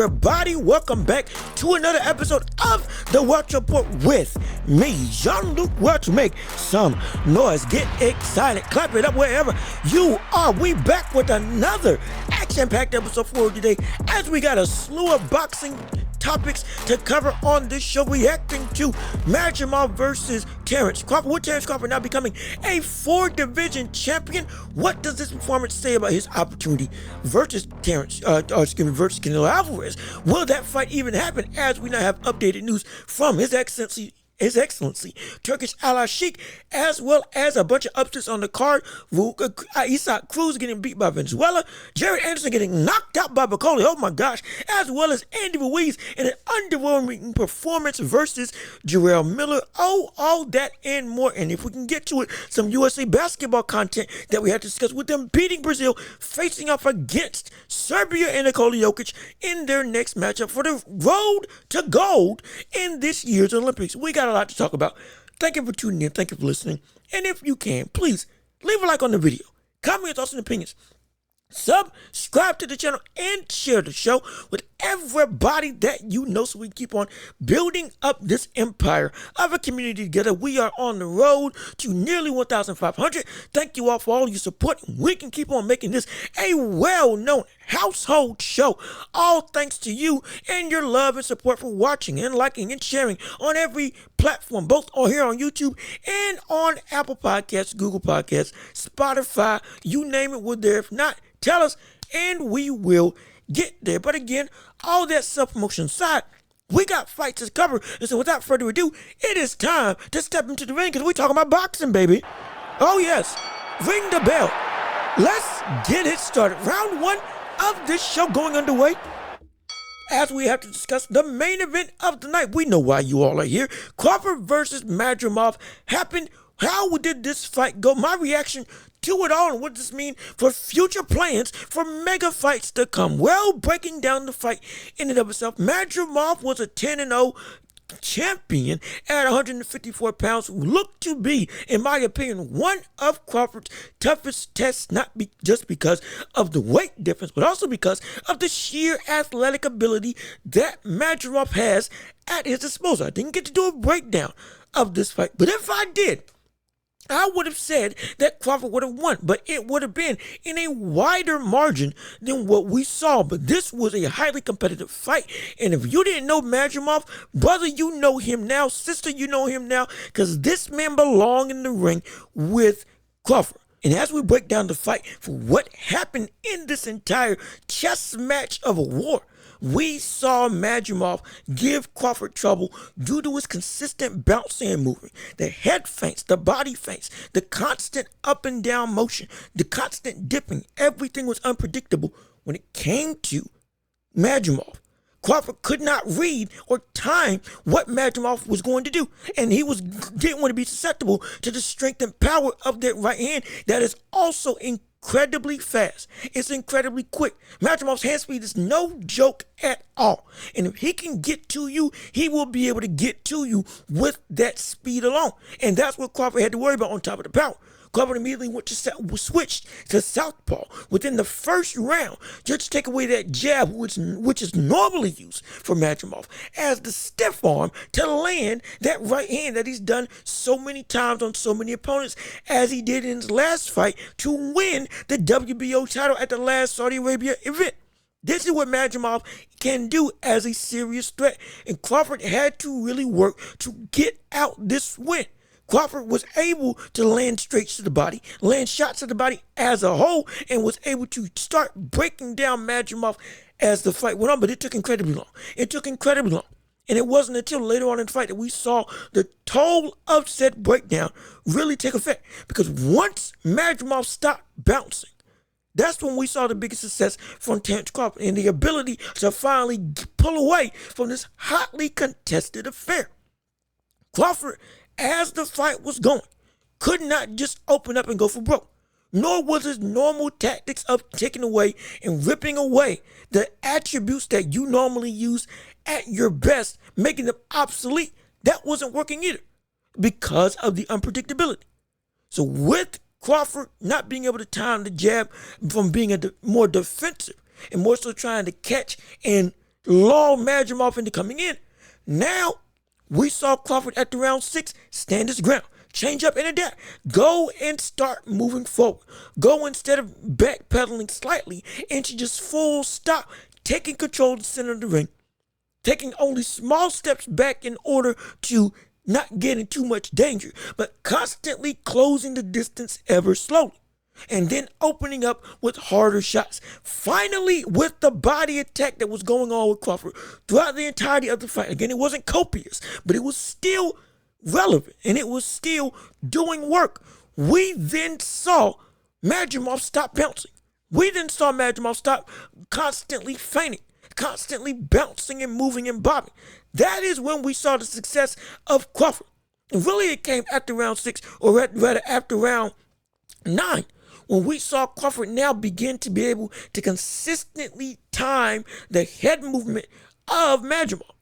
everybody, welcome back to another episode of the Welch Report with me, Jean-Luc Welch. Make some noise, get excited, clap it up wherever you are. We back with another action-packed episode for you today, as we got a slew of boxing topics to cover on this show, reacting to Madrimov versus Terrence Crawford. With Terrence Crawford now becoming a 4-division champion, what does this performance say about his opportunity versus versus Canelo Alvarez? Will that fight even happen? As we now have updated news from His Excellency Turkish Alalshikh, as well as a bunch of upsets on the card. Cruz getting beat by Valenzuela, Jarell Anderson getting knocked out by Bakole, oh my gosh, as well as Andy Ruiz in an underwhelming performance versus Jarell Miller. Oh, all that and more. And if we can get to it, some USA basketball content that we had to discuss with them beating Brazil, facing off against Serbia and Nikola Jokic in their next matchup for the road to gold in this year's Olympics. We got a lot to talk about. Thank you for tuning in. Thank you for listening. And if you can, please leave a like on the video, comment your thoughts and opinions, subscribe to the channel, and share the show with everybody that you know, so we keep on building up this empire of a community together. We are on the road to nearly 1,500. Thank you all for all your support. We can keep on making this a well-known household show, all thanks to you and your love and support for watching and liking and sharing on every platform, both on here on YouTube and on Apple Podcasts, Google Podcasts, Spotify, you name it, we're there. If not, tell us and we will get there. But again, all that self-promotion aside, we got fights to cover. And so without further ado, it is time to step into the ring, because we're talking about boxing, baby. Oh yes, ring the bell. Let's get it started. Round one of this show going underway, as we have to discuss the main event of the night. We know why you all are here. Crawford versus Madrimov happened. How did this fight go? My reaction to it all, and what does this mean for future plans for mega fights to come? Well, breaking down the fight in and of itself, Madrimov was a 10-0 champion at 154 pounds, who looked to be, in my opinion, one of Crawford's toughest tests, just because of the weight difference, but also because of the sheer athletic ability that Madrimov has at his disposal. I didn't get to do a breakdown of this fight, but if I did, I would have said that Crawford would have won, but it would have been in a wider margin than what we saw. But this was a highly competitive fight, and if you didn't know Madrimov, brother, you know him now. Sister, you know him now, because this man belonged in the ring with Crawford. And as we break down the fight for what happened in this entire chess match of a war, we saw Madrimov give Crawford trouble due to his consistent bouncing and moving, the head feints, the body feints, the constant up and down motion, the constant dipping. Everything was unpredictable when it came to Madrimov. Crawford could not read or time what Madrimov was going to do, and he didn't want to be susceptible to the strength and power of that right hand that is also incredibly fast. It's incredibly quick. Madrimov's hand speed is no joke at all, and if he can get to you, he will be able to get to you with that speed alone, and that's what Crawford had to worry about on top of the power. Crawford immediately switched to southpaw within the first round, just to take away that jab, which is normally used for Madrimov as the stiff arm to land that right hand that he's done so many times on so many opponents, as he did in his last fight to win the WBO title at the last Saudi Arabia event. This is what Madrimov can do as a serious threat, and Crawford had to really work to get out this win. Crawford was able to land straights to the body, land shots to the body as a whole, and was able to start breaking down Madrimov as the fight went on, but it took incredibly long. And it wasn't until later on in the fight that we saw the total upset breakdown really take effect, because once Madrimov stopped bouncing, that's when we saw the biggest success from Terrence Crawford and the ability to finally pull away from this hotly contested affair. Crawford, as the fight was going, could not just open up and go for broke, nor was his normal tactics of taking away and ripping away the attributes that you normally use at your best, making them obsolete. That wasn't working either, because of the unpredictability. So with Crawford not being able to time the jab from being more defensive and more so trying to catch and lulled Madrimov into coming in. Now, we saw Crawford at the round 6 stand his ground, change up and adapt, go and start moving forward, go instead of backpedaling slightly into just full stop, taking control of the center of the ring, taking only small steps back in order to not get in too much danger, but constantly closing the distance ever slowly, and then opening up with harder shots. Finally, with the body attack that was going on with Crawford throughout the entirety of the fight. Again, it wasn't copious, but it was still relevant, and it was still doing work. We then saw Madrimov stop bouncing. We then saw Madrimov stop constantly feigning, constantly bouncing and moving and bobbing. That is when we saw the success of Crawford. And really, it came after round 6, or rather after round 9, when we saw Crawford now begin to be able to consistently time the head movement of Madrimov.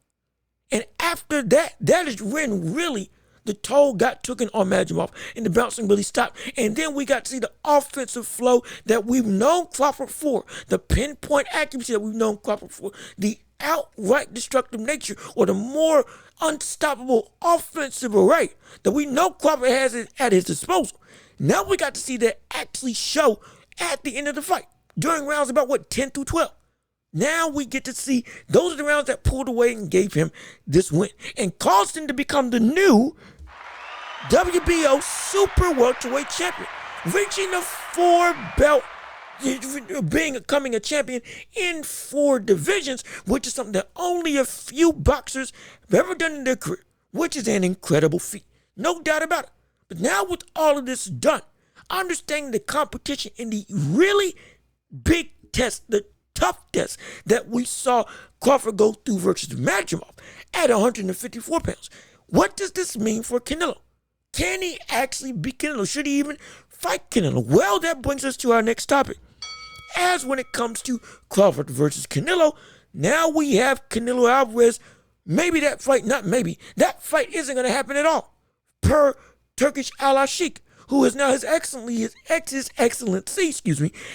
And after that, that is when really the toll got taken on Madrimov and the bouncing really stopped. And then we got to see the offensive flow that we've known Crawford for, the pinpoint accuracy that we've known Crawford for, the outright destructive nature, or the more unstoppable offensive array that we know Crawford has at his disposal. Now we got to see that actually show at the end of the fight, during rounds about 10 through 12. Now we get to see those are the rounds that pulled away and gave him this win and caused him to become the new WBO Super Welterweight Champion, reaching the 4-belt, becoming a champion in 4 divisions, which is something that only a few boxers have ever done in their career, which is an incredible feat. No doubt about it. But now with all of this done, understanding the competition in the really big test, the tough test that we saw Crawford go through versus Madrimov at 154 pounds. What does this mean for Canelo? Can he actually beat Canelo? Should he even fight Canelo? Well, that brings us to our next topic. As when it comes to Crawford versus Canelo, now we have Canelo Alvarez. Maybe that fight, not maybe, that fight isn't going to happen at all. Per Turkish Alalshikh, who is now his excellency,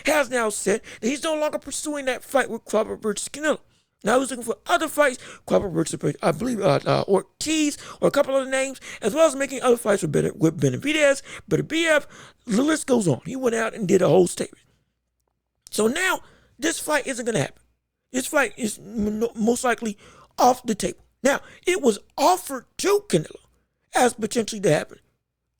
has now said that he's no longer pursuing that fight with Crawford versus Canelo. Now he's looking for other fights, Crawford versus, I believe, Ortiz, or a couple other names, as well as making other fights with Benavidez, Beterbiev. The list goes on. He went out and did a whole statement. So now, this fight isn't going to happen. This fight is most likely off the table. Now, it was offered to Canelo as potentially to happen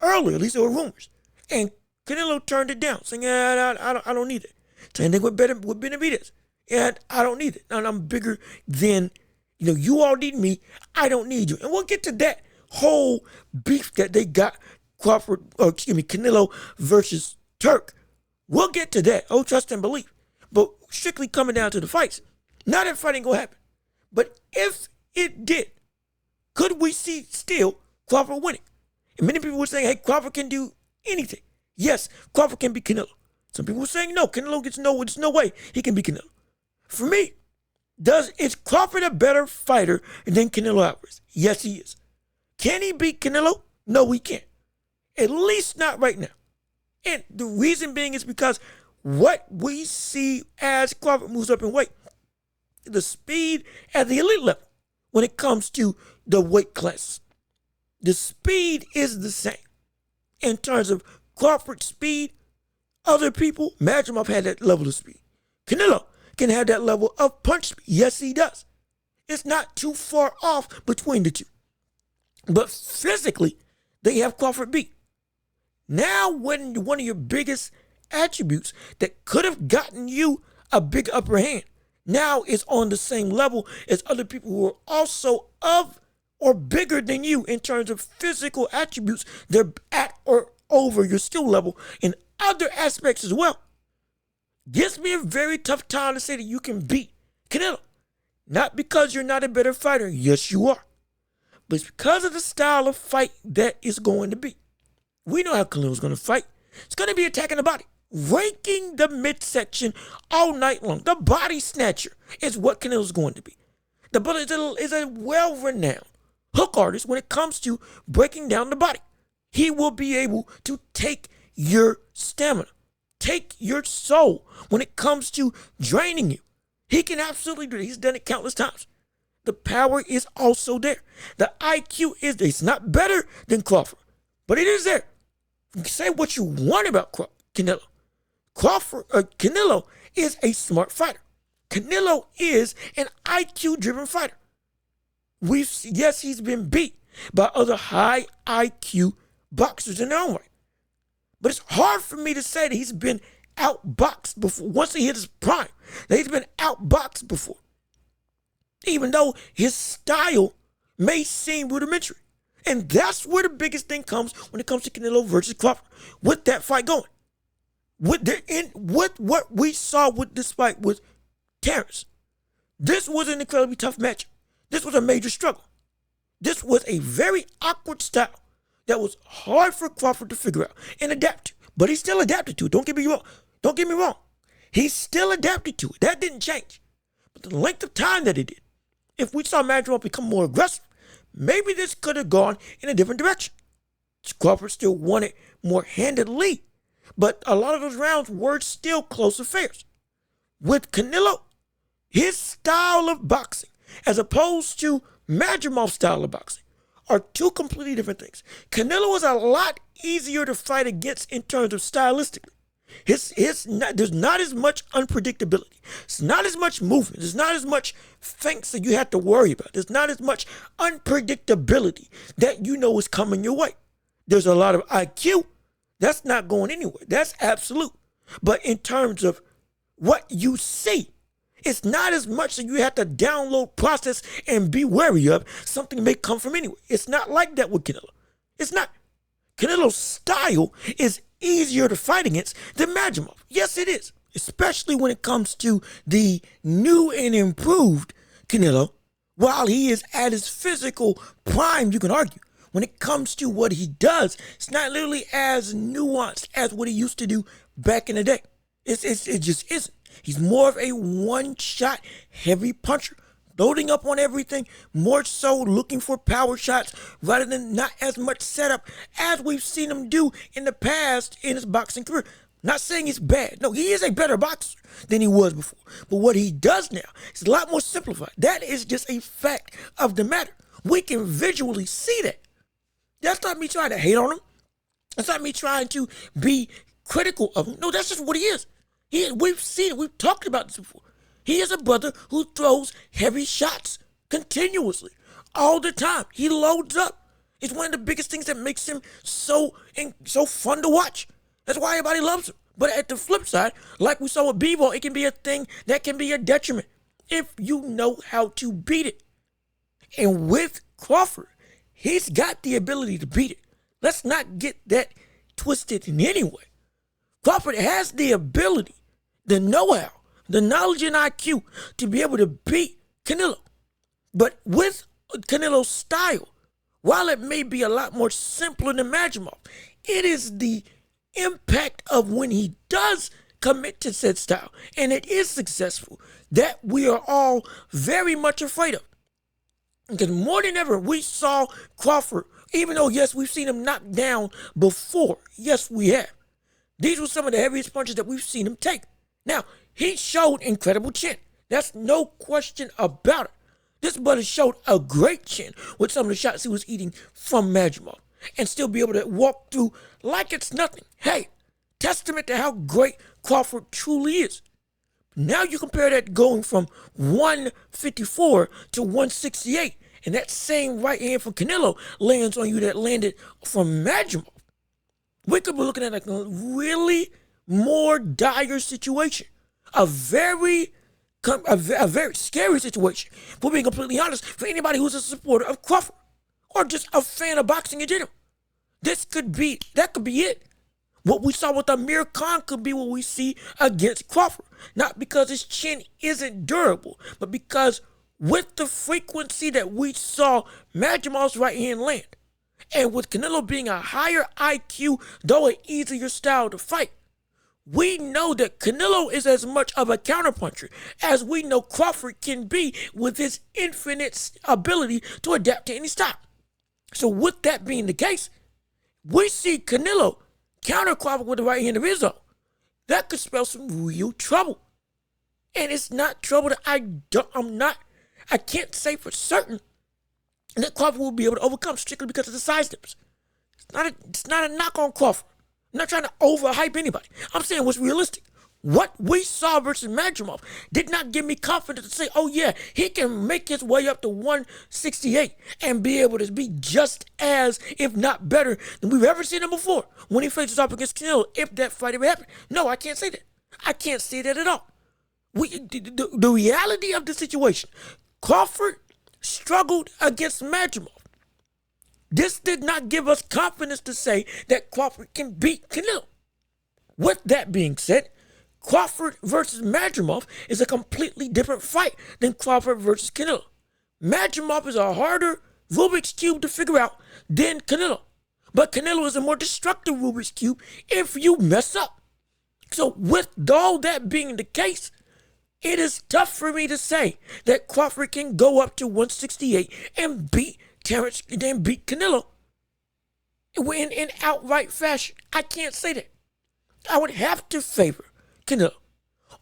earlier. At least there were rumors. And Canelo turned it down, saying, I don't need it. Same thing with Benavidez. And I don't need it. And I'm bigger than, you all need me. I don't need you. And we'll get to that whole beef that they got Canelo versus Turk. We'll get to that. Oh, trust and believe. But strictly coming down to the fights. Now that fight ain't going to happen. But if it did, could we see still Crawford winning? And many people were saying, hey, Crawford can do anything. Yes, Crawford can beat Canelo. Some people were saying, no, Canelo there's no way he can beat Canelo. For me, is Crawford a better fighter than Canelo Alvarez? Yes, he is. Can he beat Canelo? No, he can't. At least not right now. And the reason being is because what we see as Crawford moves up in weight, the speed at the elite level when it comes to the weight classes, the speed is the same. In terms of Crawford's speed, other people, Madrimov had that level of speed. Canelo can have that level of punch speed. Yes, he does. It's not too far off between the two. But physically, they have Crawford beat. Now, when one of your biggest attributes that could have gotten you a big upper hand now is on the same level as other people who are also of or bigger than you in terms of physical attributes, they're at or over your skill level in other aspects as well. Gives me a very tough time to say that you can beat Canelo. Not because you're not a better fighter. Yes, you are. But it's because of the style of fight that it's going to be. We know how Canelo's going to fight. It's going to be attacking the body. Raking the midsection all night long. The body snatcher is what Canelo's going to be. The bullet is a well-renowned hook artist when it comes to breaking down the body. He will be able to take your stamina, take your soul when it comes to draining you. He can absolutely do it. He's done it countless times. The power is also there. The IQ is there. It's not better than Crawford, but it is there. You can say what you want about Canelo. Canelo is a smart fighter. Canelo is an IQ-driven fighter. Yes, he's been beat by other high IQ boxers in their own right. But it's hard for me to say that he's been outboxed before. Once he hit his prime, that he's been outboxed before. Even though his style may seem rudimentary. And that's where the biggest thing comes when it comes to Canelo versus Crawford. With that fight going. With what we saw with this fight with Terrence. This was an incredibly tough match. This was a major struggle. This was a very awkward style that was hard for Crawford to figure out and adapt to. But he still adapted to it. Don't get me wrong. He still adapted to it. That didn't change. But the length of time that it did. If we saw Madrimov become more aggressive, maybe this could have gone in a different direction. Crawford still won it more handedly. But a lot of those rounds were still close affairs. With Canelo, his style of boxing, as opposed to Madrimov's style of boxing, are two completely different things. Canelo is a lot easier to fight against in terms of stylistically. There's not as much unpredictability. It's not as much movement. There's not as much feints that you have to worry about. There's not as much unpredictability that you know is coming your way. There's a lot of IQ. That's not going anywhere. That's absolute. But in terms of what you see, it's not as much that you have to download, process, and be wary of. Something may come from anywhere. It's not like that with Canelo. It's not. Canelo's style is easier to fight against than Madrimov. Yes, it is. Especially when it comes to the new and improved Canelo. While he is at his physical prime, you can argue. When it comes to what he does, it's not literally as nuanced as what he used to do back in the day. It just isn't. He's more of a one-shot heavy puncher, loading up on everything, more so looking for power shots rather than not as much setup as we've seen him do in the past in his boxing career. Not saying he's bad. No, he is a better boxer than he was before. But what he does now is a lot more simplified. That is just a fact of the matter. We can visually see that. That's not me trying to hate on him. That's not me trying to be critical of him. No, that's just what he is. We've seen it. We've talked about this before. He is a brother who throws heavy shots continuously, all the time. He loads up. It's one of the biggest things that makes him so fun to watch. That's why everybody loves him. But at the flip side, like we saw with Bivol, it can be a thing that can be a detriment if you know how to beat it. And with Crawford, he's got the ability to beat it. Let's not get that twisted in any way. Crawford has the ability, the know-how, the knowledge and IQ to be able to beat Canelo. But with Canelo's style, while it may be a lot more simpler than Madrimov, it is the impact of when he does commit to said style, and it is successful, that we are all very much afraid of. Because more than ever, we saw Crawford, even though, yes, we've seen him knocked down before. Yes, we have. These were some of the heaviest punches that we've seen him take. Now, he showed incredible chin. That's no question about it. This brother showed a great chin with some of the shots he was eating from Madrimov and still be able to walk through like it's nothing. Hey, testament to how great Crawford truly is. Now you compare that going from 154 to 168, and that same right hand from Canelo lands on you that landed from Madrimov. We could be looking at a really more dire situation. A very scary situation. For being completely honest, for anybody who's a supporter of Crawford or just a fan of boxing in general. That could be it. What we saw with Amir Khan could be what we see against Crawford. Not because his chin isn't durable, but because with the frequency that we saw Madrimov's right hand land, and with Canelo being a higher IQ, though an easier style to fight, we know that Canelo is as much of a counterpuncher as we know Crawford can be with his infinite ability to adapt to any style. So with that being the case, we see Canelo counter Crawford with the right hand of his own. That could spell some real trouble. And it's not trouble that I can't say for certain that Crawford will be able to overcome strictly because of the size difference. It's not a knock on Crawford. I'm not trying to overhype anybody. I'm saying what's realistic. What we saw versus Madrimov did not give me confidence to say, oh yeah, he can make his way up to 168 and be able to be just as, if not better, than we've ever seen him before when he faces off against Canelo, if that fight ever happened. No, I can't say that. I can't say that at all. The reality of the situation, Crawford struggled against Madrimov. This did not give us confidence to say that Crawford can beat Canelo. With that being said, Crawford versus Madrimov is a completely different fight than Crawford versus Canelo. Madrimov is a harder Rubik's Cube to figure out than Canelo. But Canelo is a more destructive Rubik's Cube if you mess up. So with all that being the case, it is tough for me to say that Crawford can go up to 168 and beat Canelo in outright fashion. I can't say that. I would have to favor Canelo.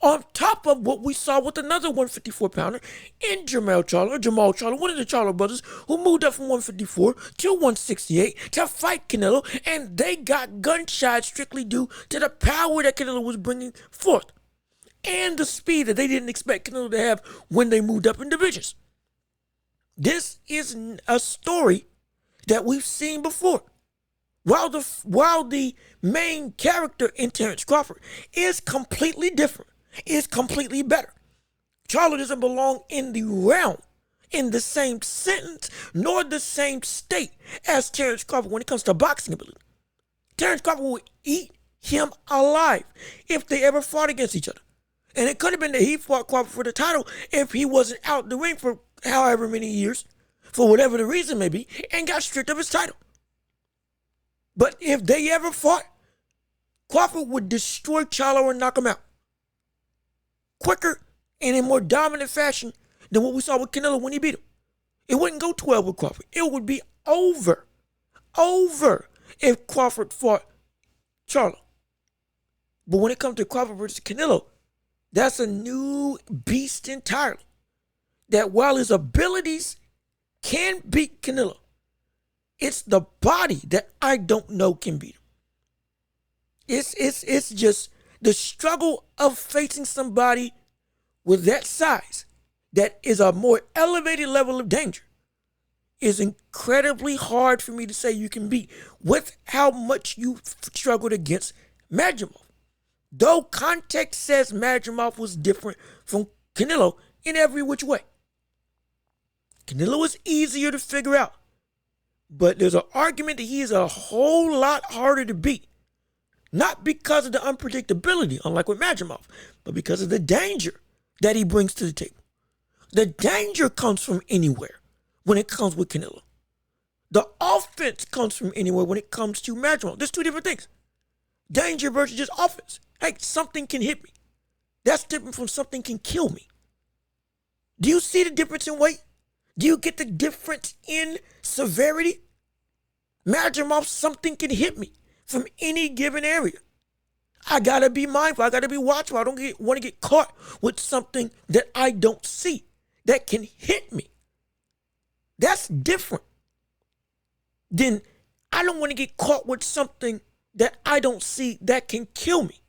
On top of what we saw with another 154-pounder in Jamal Charlo, one of the Charlo brothers who moved up from 154 to 168 to fight Canelo, and they got gunshot strictly due to the power that Canelo was bringing forth and the speed that they didn't expect Canelo to have when they moved up in divisions. This is a story that we've seen before. While the main character in Terrence Crawford is completely different, is completely better, Charlo doesn't belong in the realm, in the same sentence, nor the same state as Terrence Crawford when it comes to boxing ability. Terrence Crawford will eat him alive if they ever fought against each other. And it could have been that he fought Crawford for the title if he wasn't out the ring for however many years, for whatever the reason may be, and got stripped of his title. But if they ever fought, Crawford would destroy Charlo and knock him out quicker and in more dominant fashion than what we saw with Canelo when he beat him. It wouldn't go 12 with Crawford. It would be over if Crawford fought Charlo. But when it comes to Crawford versus Canelo, that's a new beast entirely. That while his abilities can beat Canelo, it's the body that I don't know can beat him. It's just the struggle of facing somebody with that size that is a more elevated level of danger is incredibly hard for me to say you can beat with how much you struggled against Madrimov. Though context says Madrimov was different from Canelo in every which way. Canelo is easier to figure out, but there's an argument that he is a whole lot harder to beat. Not because of the unpredictability, unlike with Madrimov, but because of the danger that he brings to the table. The danger comes from anywhere when it comes with Canelo. The offense comes from anywhere when it comes to Madrimov. There's two different things. Danger versus just offense. Hey, something can hit me. That's different from something can kill me. Do you see the difference in weight? Do you get the difference in severity? Madrimov, something can hit me from any given area. I gotta be mindful. I gotta be watchful. I don't want to get caught with something that I don't see that can hit me. That's different than I don't want to get caught with something that I don't see that can kill me.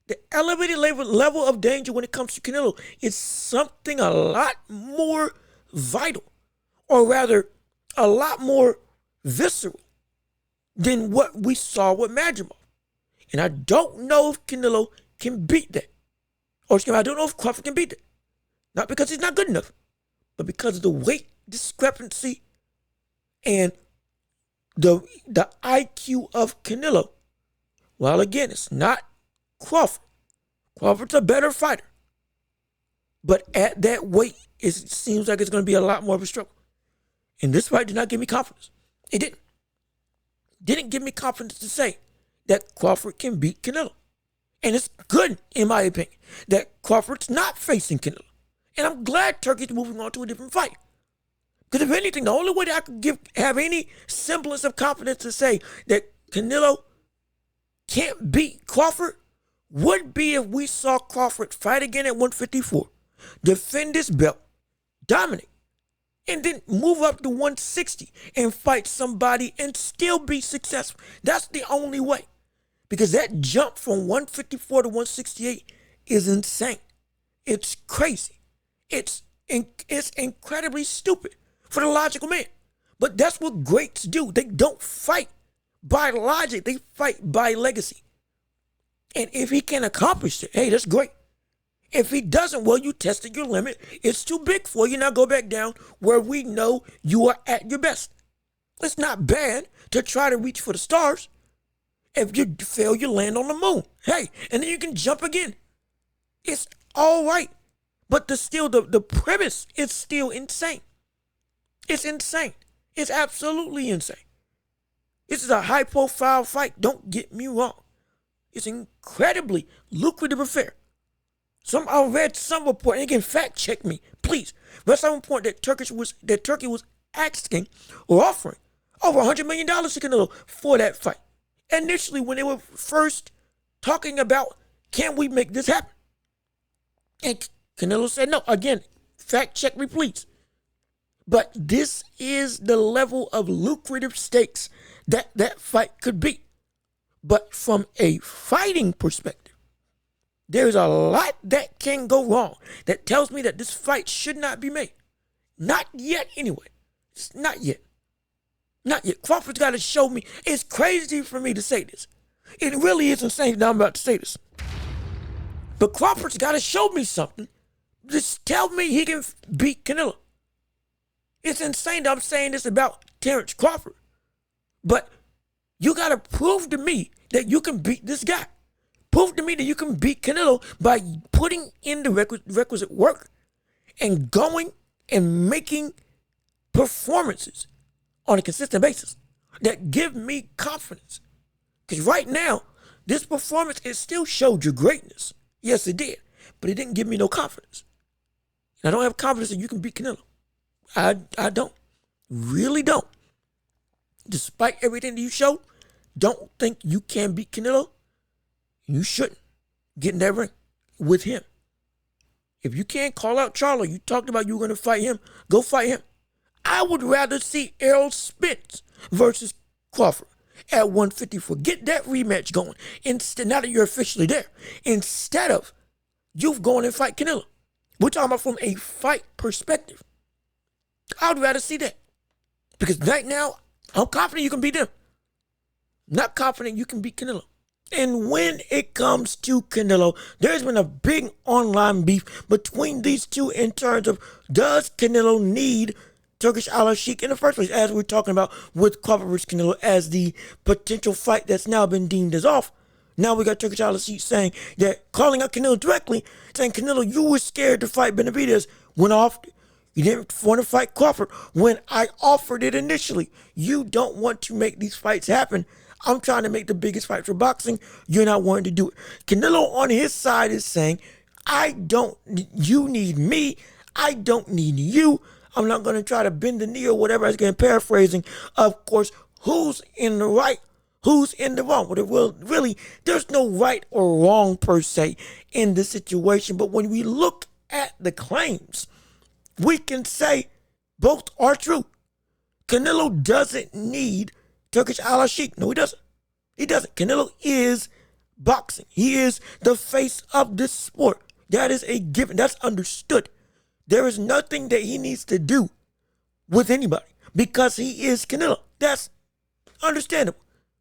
The elevated level of danger when it comes to Canelo is something a lot more vital, or rather a lot more visceral than what we saw with Madrimov. And I don't know if Canelo can beat that. Or I don't know if Crawford can beat that. Not because he's not good enough, but because of the weight discrepancy and the IQ of Canelo. Well, again, it's not Crawford. Crawford's a better fighter. But at that weight, it seems like it's going to be a lot more of a struggle. And this fight did not give me confidence. It didn't. Didn't give me confidence to say that Crawford can beat Canelo. And it's good, in my opinion, that Crawford's not facing Canelo. And I'm glad Turki's moving on to a different fight. Because if anything, the only way that I could have any semblance of confidence to say that Canelo can't beat Crawford would be if we saw Crawford fight again at 154, defend his belt, dominate, and then move up to 160 and fight somebody and still be successful. That's the only way. Because that jump from 154 to 168 is insane. It's crazy. It's incredibly stupid for the logical man. But that's what greats do. They don't fight by logic. They fight by legacy. And if he can accomplish it, hey, that's great. If he doesn't, well, you tested your limit. It's too big for you. Now go back down where we know you are at your best. It's not bad to try to reach for the stars. If you fail, you land on the moon. Hey, and then you can jump again. It's all right. But the premise is still insane. It's insane. It's absolutely insane. This is a high-profile fight. Don't get me wrong. It's an incredibly lucrative affair. I read some report, and you can fact check me, please. Read some report that Turkey was asking or offering over $100 million to Canelo for that fight. Initially, when they were first talking about, can we make this happen? And Canelo said no. Again, fact check me, please. But this is the level of lucrative stakes that fight could be. But from a fighting perspective, there's a lot that can go wrong that tells me that this fight should not be made. Not yet, anyway. It's not yet. Not yet. Crawford's got to show me. It's crazy for me to say this. It really is insane that I'm about to say this. But Crawford's got to show me something. Just tell me he can beat Canelo. It's insane that I'm saying this about Terrence Crawford. But you got to prove to me that you can beat this guy. Prove to me that you can beat Canelo by putting in the requisite work and going and making performances on a consistent basis that give me confidence. Because right now, this performance, it still showed your greatness. Yes, it did. But it didn't give me no confidence. And I don't have confidence that you can beat Canelo. I don't. Really don't. Despite everything that you showed, don't think you can beat Canelo. You shouldn't get in that ring with him. If you can't call out Charlo, you talked about you were going to fight him, go fight him. I would rather see Errol Spence versus Crawford at 154. Get that rematch going. Instead, now that you're officially there, instead of you going and fight Canelo. We're talking about from a fight perspective. I would rather see that. Because right now, I'm confident you can beat them. Not confident you can beat Canelo. And when it comes to Canelo, there's been a big online beef between these two in terms of, does Canelo need Turkish Alalshikh in the first place, as we're talking about with Crawford versus Canelo as the potential fight that's now been deemed as off. Now we got Turkish Alalshikh saying that, calling out Canelo directly, saying, Canelo, you were scared to fight Benavidez when off. You didn't want to fight Crawford when I offered it initially. You don't want to make these fights happen. I'm trying to make the biggest fight for boxing. You're not wanting to do it. Canelo on his side is saying, you need me. I don't need you. I'm not going to try to bend the knee or whatever. I was getting paraphrasing. Of course, who's in the right? Who's in the wrong? Well, really, there's no right or wrong per se in this situation. But when we look at the claims, we can say both are true. Canelo doesn't need Turkish Alalshikh. No, he doesn't. He doesn't. Canelo is boxing. He is the face of this sport. That is a given. That's understood. There is nothing that he needs to do with anybody because he is Canelo. That's understandable.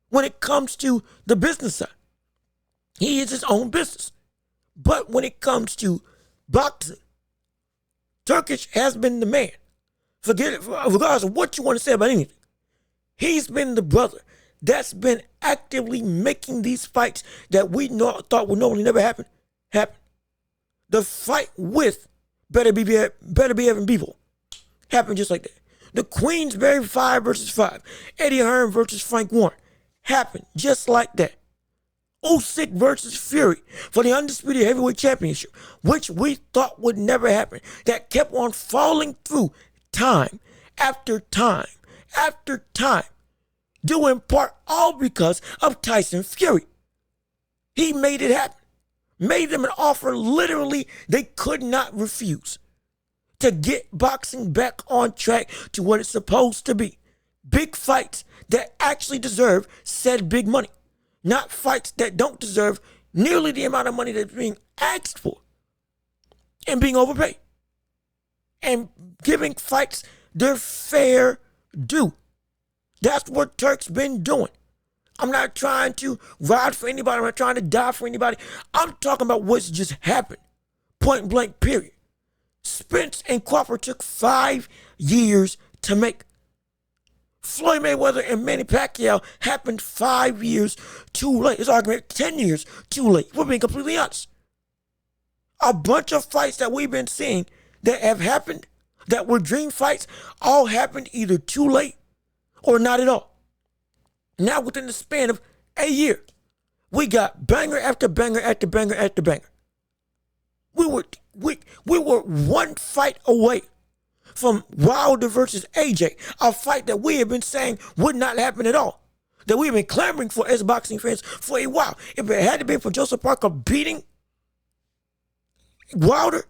When it comes to the business side, he is his own business. But when it comes to boxing, Turkish has been the man. Forget it, regardless of what you want to say about anything. He's been the brother that's been actively making these fights that we thought would normally never happen. The fight with Better Be Evan Beevil happened just like that. The Queensberry 5 versus 5, Eddie Hearn versus Frank Warren happened just like that. Usyk versus Fury for the Undisputed Heavyweight Championship, which we thought would never happen. That kept on falling through time after time after time, due in part all because of Tyson Fury. He made it happen. made them an offer literally they could not refuse to get boxing back on track to what it's supposed to be. Big fights that actually deserve said big money, not fights that don't deserve nearly the amount of money that's being asked for and being overpaid, and giving fights their fair due. That's what Turk's been doing. I'm not trying to ride for anybody. I'm not trying to die for anybody. I'm talking about what's just happened. Point blank, period. Spence and Crawford took 5 years to make. Floyd Mayweather and Manny Pacquiao happened 5 years too late. This argument, 10 years too late. We're being completely honest. A bunch of fights that we've been seeing that have happened, that were dream fights, all happened either too late or not at all. Now within the span of a year, we got banger after banger after banger after banger. We were one fight away from Wilder versus AJ, a fight that we have been saying would not happen at all, that we've been clamoring for as boxing fans for a while. If it had to be for Joseph Parker beating Wilder,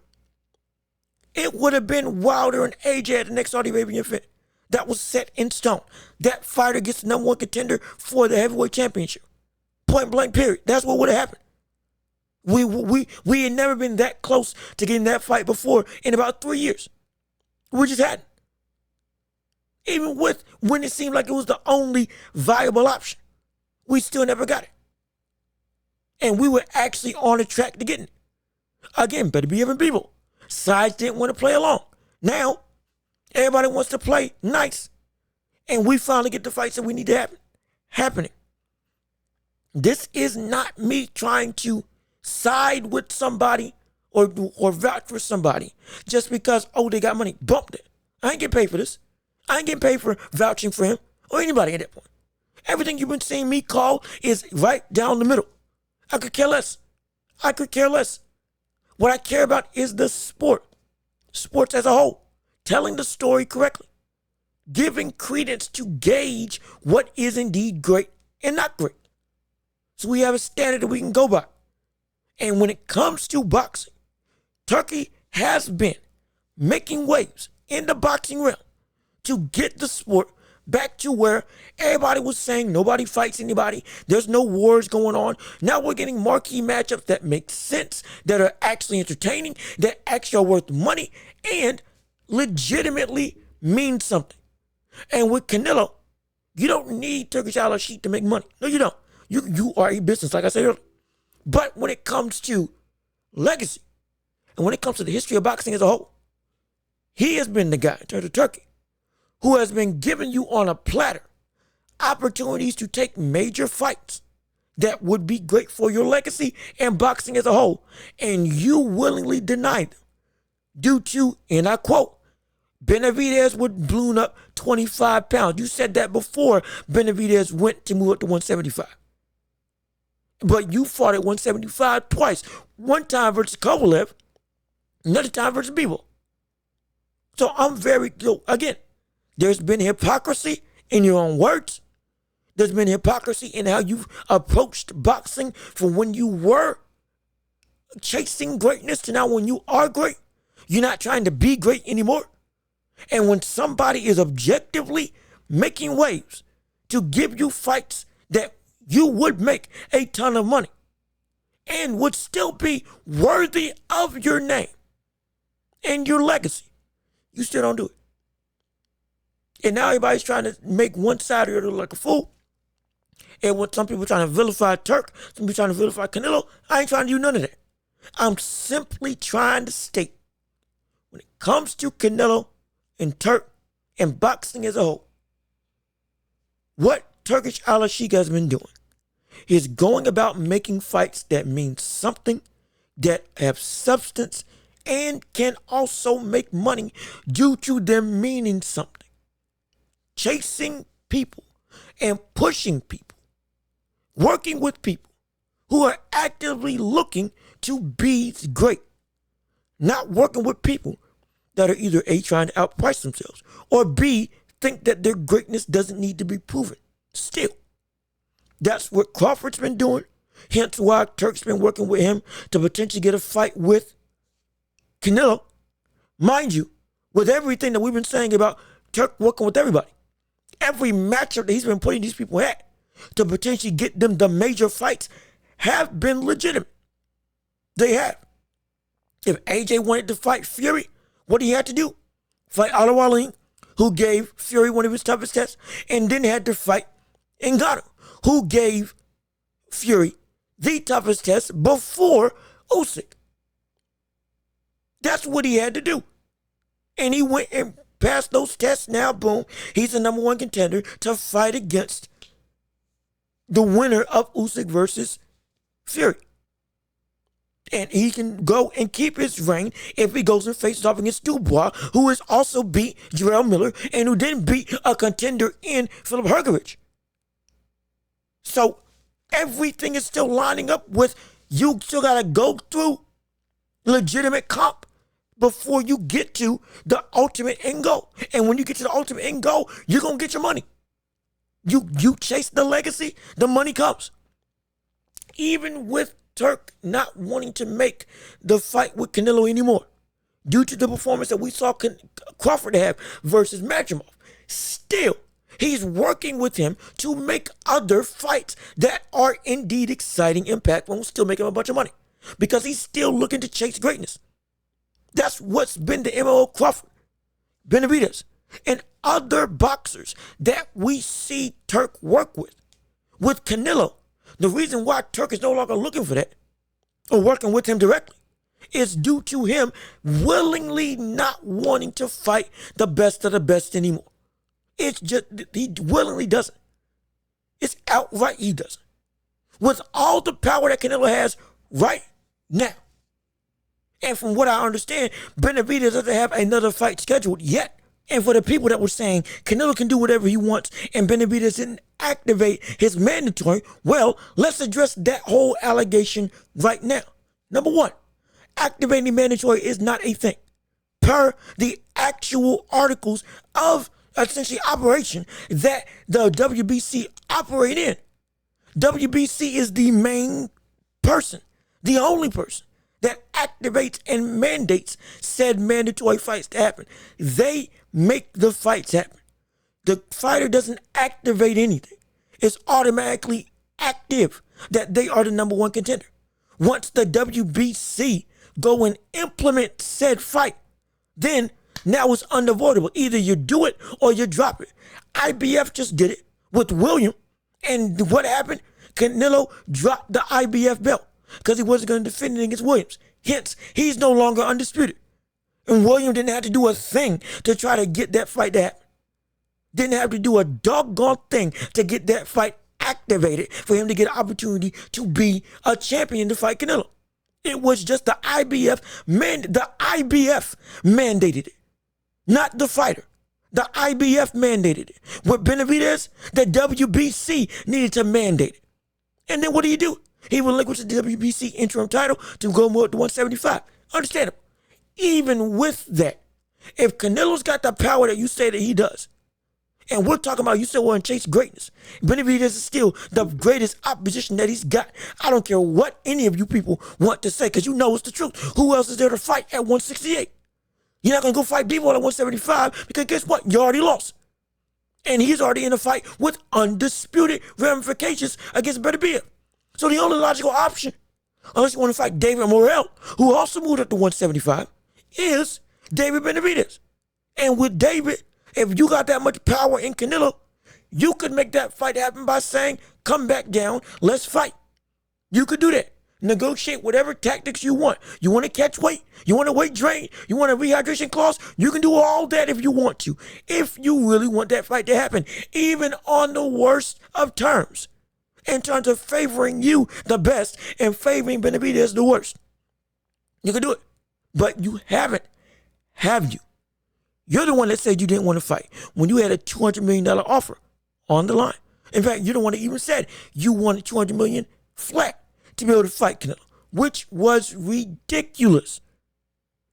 it would have been Wilder and AJ at the next Saudi Arabian event. That was set in stone. That fighter gets the number one contender for the heavyweight championship. Point blank, period. That's what would have happened. We had never been that close to getting that fight before in about 3 years. We just hadn't. Even when it seemed like it was the only viable option, we still never got it. And we were actually on a track to getting it. Again, better be having people. Sides didn't want to play along. Now, everybody wants to play nice. And we finally get the fights that we need to happen. Happening. This is not me trying to side with somebody or vouch for somebody just because, oh, they got money. Bumped it. I ain't getting paid for this. I ain't getting paid for vouching for him or anybody at that point. Everything you've been seeing me call is right down the middle. I could care less. I could care less. What I care about is the sport. Sports as a whole. Telling the story correctly. Giving credence to gauge what is indeed great and not great. So we have a standard that we can go by. And when it comes to boxing, Turkey has been making waves in the boxing realm to get the sport back to where everybody was saying nobody fights anybody. There's no wars going on. Now we're getting marquee matchups that make sense, that are actually entertaining, that actually are worth money, and legitimately mean something. And with Canelo, you don't need Turkish Alalshikh to make money. No, you don't. You are a business, like I said earlier. But when it comes to legacy, and when it comes to the history of boxing as a whole, he has been the guy, in terms of Turkey, who has been giving you on a platter opportunities to take major fights that would be great for your legacy and boxing as a whole, and you willingly deny them due to, and I quote, Benavidez would balloon up 25 pounds. You said that before Benavidez went to move up to 175. But you fought at 175 twice. One time versus Kovalev, another time versus Bebo. So I'm again, there's been hypocrisy in your own words. There's been hypocrisy in how you've approached boxing from when you were chasing greatness to now when you are great. You're not trying to be great anymore. And when somebody is objectively making waves to give you fights that you would make a ton of money and would still be worthy of your name and your legacy, you still don't do it. And now everybody's trying to make one side of it look like a fool. And what some people are trying to vilify Turk, some people trying to vilify Canelo. I ain't trying to do none of that. I'm simply trying to state, when it comes to Canelo and Turk and boxing as a whole, what Turkish Alalshikh has been doing is going about making fights that mean something, that have substance, and can also make money due to them meaning something. Chasing people and pushing people, working with people who are actively looking to be great, not working with people that are either A, trying to outprice themselves, or B, think that their greatness doesn't need to be proven. Still, that's what Crawford's been doing. Hence why Turk's been working with him to potentially get a fight with Canelo. Mind you, with everything that we've been saying about Turk working with everybody, every matchup that he's been putting these people at to potentially get them the major fights have been legitimate. They have. If AJ wanted to fight Fury, what he had to do? Fight Alalshikh, who gave Fury one of his toughest tests, and then had to fight Ngannou, who gave Fury the toughest test before Usyk. That's what he had to do. And he went and passed those tests. Now, boom, he's the number one contender to fight against the winner of Usyk versus Fury. And he can go and keep his reign if he goes and faces off against Dubois, who has also beat Jarell Miller and who didn't beat a contender in Philip Hrgovic. So everything is still lining up with you still got to go through legitimate comp before you get to the ultimate end goal. And when you get to the ultimate end goal, you're going to get your money. You chase the legacy, the money comes. Even with Turk not wanting to make the fight with Canelo anymore due to the performance that we saw Crawford have versus Madrimov, still, he's working with him to make other fights that are indeed exciting, impactful, and will still make him a bunch of money because he's still looking to chase greatness. That's what's been the MO of Crawford, Benavidez, and other boxers that we see Turk work with. With Canelo, the reason why Turk is no longer looking for that or working with him directly is due to him willingly not wanting to fight the best of the best anymore. It's just, he willingly doesn't. It's outright he doesn't. With all the power that Canelo has right now, and from what I understand, Benavidez doesn't have another fight scheduled yet. And for the people that were saying Canelo can do whatever he wants and Benavidez didn't activate his mandatory, well, let's address that whole allegation right now. Number one, activating mandatory is not a thing. Per the actual articles of essentially operation that the WBC operate in. WBC is the main person, the only person that activates and mandates said mandatory fights to happen. They make the fights happen. The fighter doesn't activate anything. It's automatically active that they are the number one contender. Once the WBC go and implement said fight, then now it's unavoidable. Either you do it or you drop it. IBF just did it with William, and what happened? Canelo dropped the IBF belt because he wasn't going to defend it against Williams. Hence, he's no longer undisputed. And William didn't have to do a thing to try to get that fight to happen. Didn't have to do a doggone thing to get that fight activated for him to get an opportunity to be a champion to fight Canelo. It was just the IBF mandated it, not the fighter. The IBF mandated it. With Benavidez, the WBC needed to mandate it. And then what do? He relinquished the WBC interim title to go more to 175. Understandable. Even with that, if Canelo's got the power that you say that he does, and we're talking about you said we're in chase greatness, Benavidez is still the greatest opposition that he's got. I don't care what any of you people want to say, because you know it's the truth. Who else is there to fight at 168? You're not going to go fight people at 175 because guess what? You already lost. And he's already in a fight with undisputed ramifications against Benavidez. So the only logical option, unless you want to fight David Morrell, who also moved up to 175, is David Benavidez. And with David, if you got that much power in Canelo, you could make that fight happen by saying, come back down, let's fight. You could do that. Negotiate whatever tactics you want. You want to catch weight? You want to weight drain? You want a rehydration clause? You can do all that if you want to. If you really want that fight to happen, even on the worst of terms, in terms of favoring you the best and favoring Benavidez the worst. You can do it. But you haven't, have you? You're the one that said you didn't want to fight when you had a $200 million offer on the line. In fact, you're the one that even said you wanted $200 million flat to be able to fight Canelo, which was ridiculous.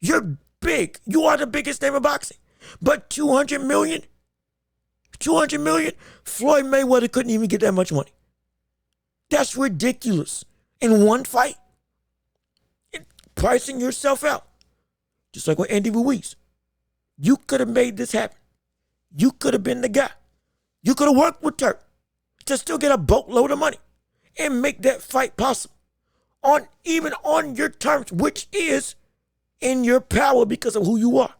You're big. You are the biggest name in boxing. But $200 million, Floyd Mayweather couldn't even get that much money. That's ridiculous. in one fight, pricing yourself out. Just like with Andy Ruiz. You could have made this happen. You could have been the guy. You could have worked with Turk to still get a boatload of money and make that fight possible. Even on your terms, which is in your power because of who you are.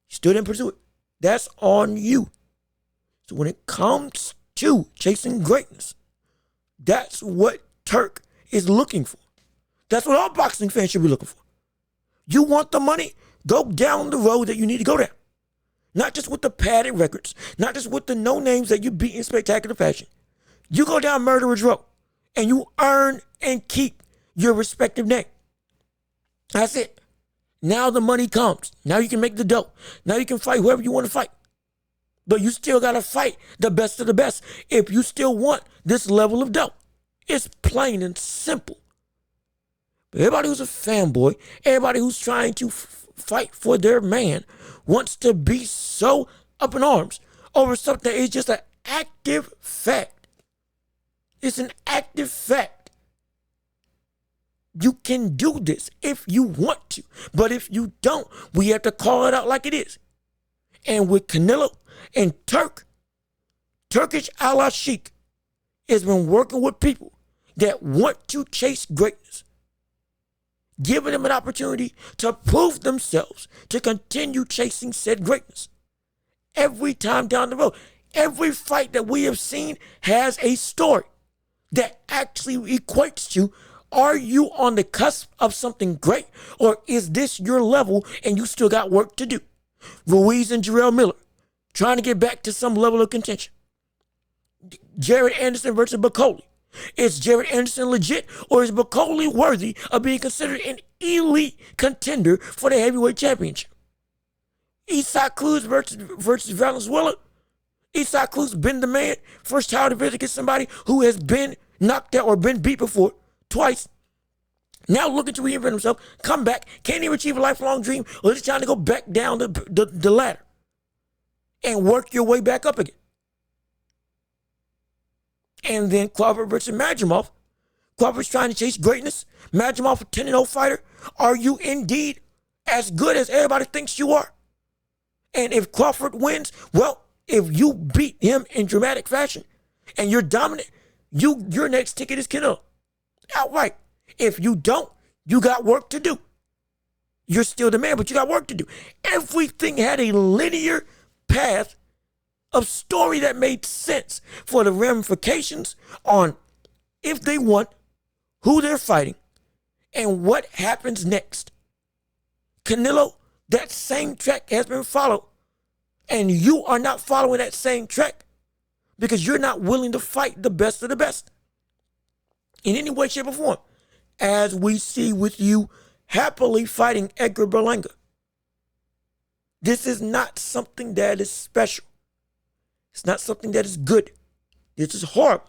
You still didn't pursue it. That's on you. So when it comes to chasing greatness, that's what Turk is looking for. That's what all boxing fans should be looking for. You want the money? Go down the road that you need to go down. Not just with the padded records, not just with the no names that you beat in spectacular fashion. You go down murderer's row and you earn and keep your respective name. That's it. Now the money comes. Now you can make the dough. Now you can fight whoever you want to fight. But you still got to fight the best of the best if you still want this level of dough. It's plain and simple. But everybody who's a fanboy, everybody who's trying to fight for their man wants to be so up in arms over something that is just an active fact. It's an active fact. You can do this if you want to. But if you don't, we have to call it out like it is. And with Canelo and Turkish Alalshikh has been working with people that want to chase greatness, giving them an opportunity to prove themselves, to continue chasing said greatness. Every time down the road, every fight that we have seen has a story that actually equates to, are you on the cusp of something great, or is this your level and you still got work to do? Ruiz and Jarell Miller trying to get back to some level of contention. Jared Anderson versus Bakole. Is Jared Anderson legit, or is Bakole worthy of being considered an elite contender for the heavyweight championship? Cruz versus Valenzuela. Cruz been the man. First title defense against somebody who has been knocked out or been beat before twice. Now looking to reinvent himself, come back, can't even achieve a lifelong dream, or just trying to go back down the ladder and work your way back up again. And then Crawford versus Madrimov. Crawford's trying to chase greatness. Madrimov, a 10-0 fighter. Are you indeed as good as everybody thinks you are? And if Crawford wins, well, if you beat him in dramatic fashion and you're dominant, your next ticket is Canelo. Outright. If you don't, you got work to do. You're still the man, but you got work to do. Everything had a linear path of story that made sense for the ramifications on if they won, who they're fighting, and what happens next. Canelo, that same track has been followed, and you are not following that same track because you're not willing to fight the best of the best in any way, shape, or form, as we see with you happily fighting Edgar Berlanga. This is not something that is special. It's not something that is good. This is horrible.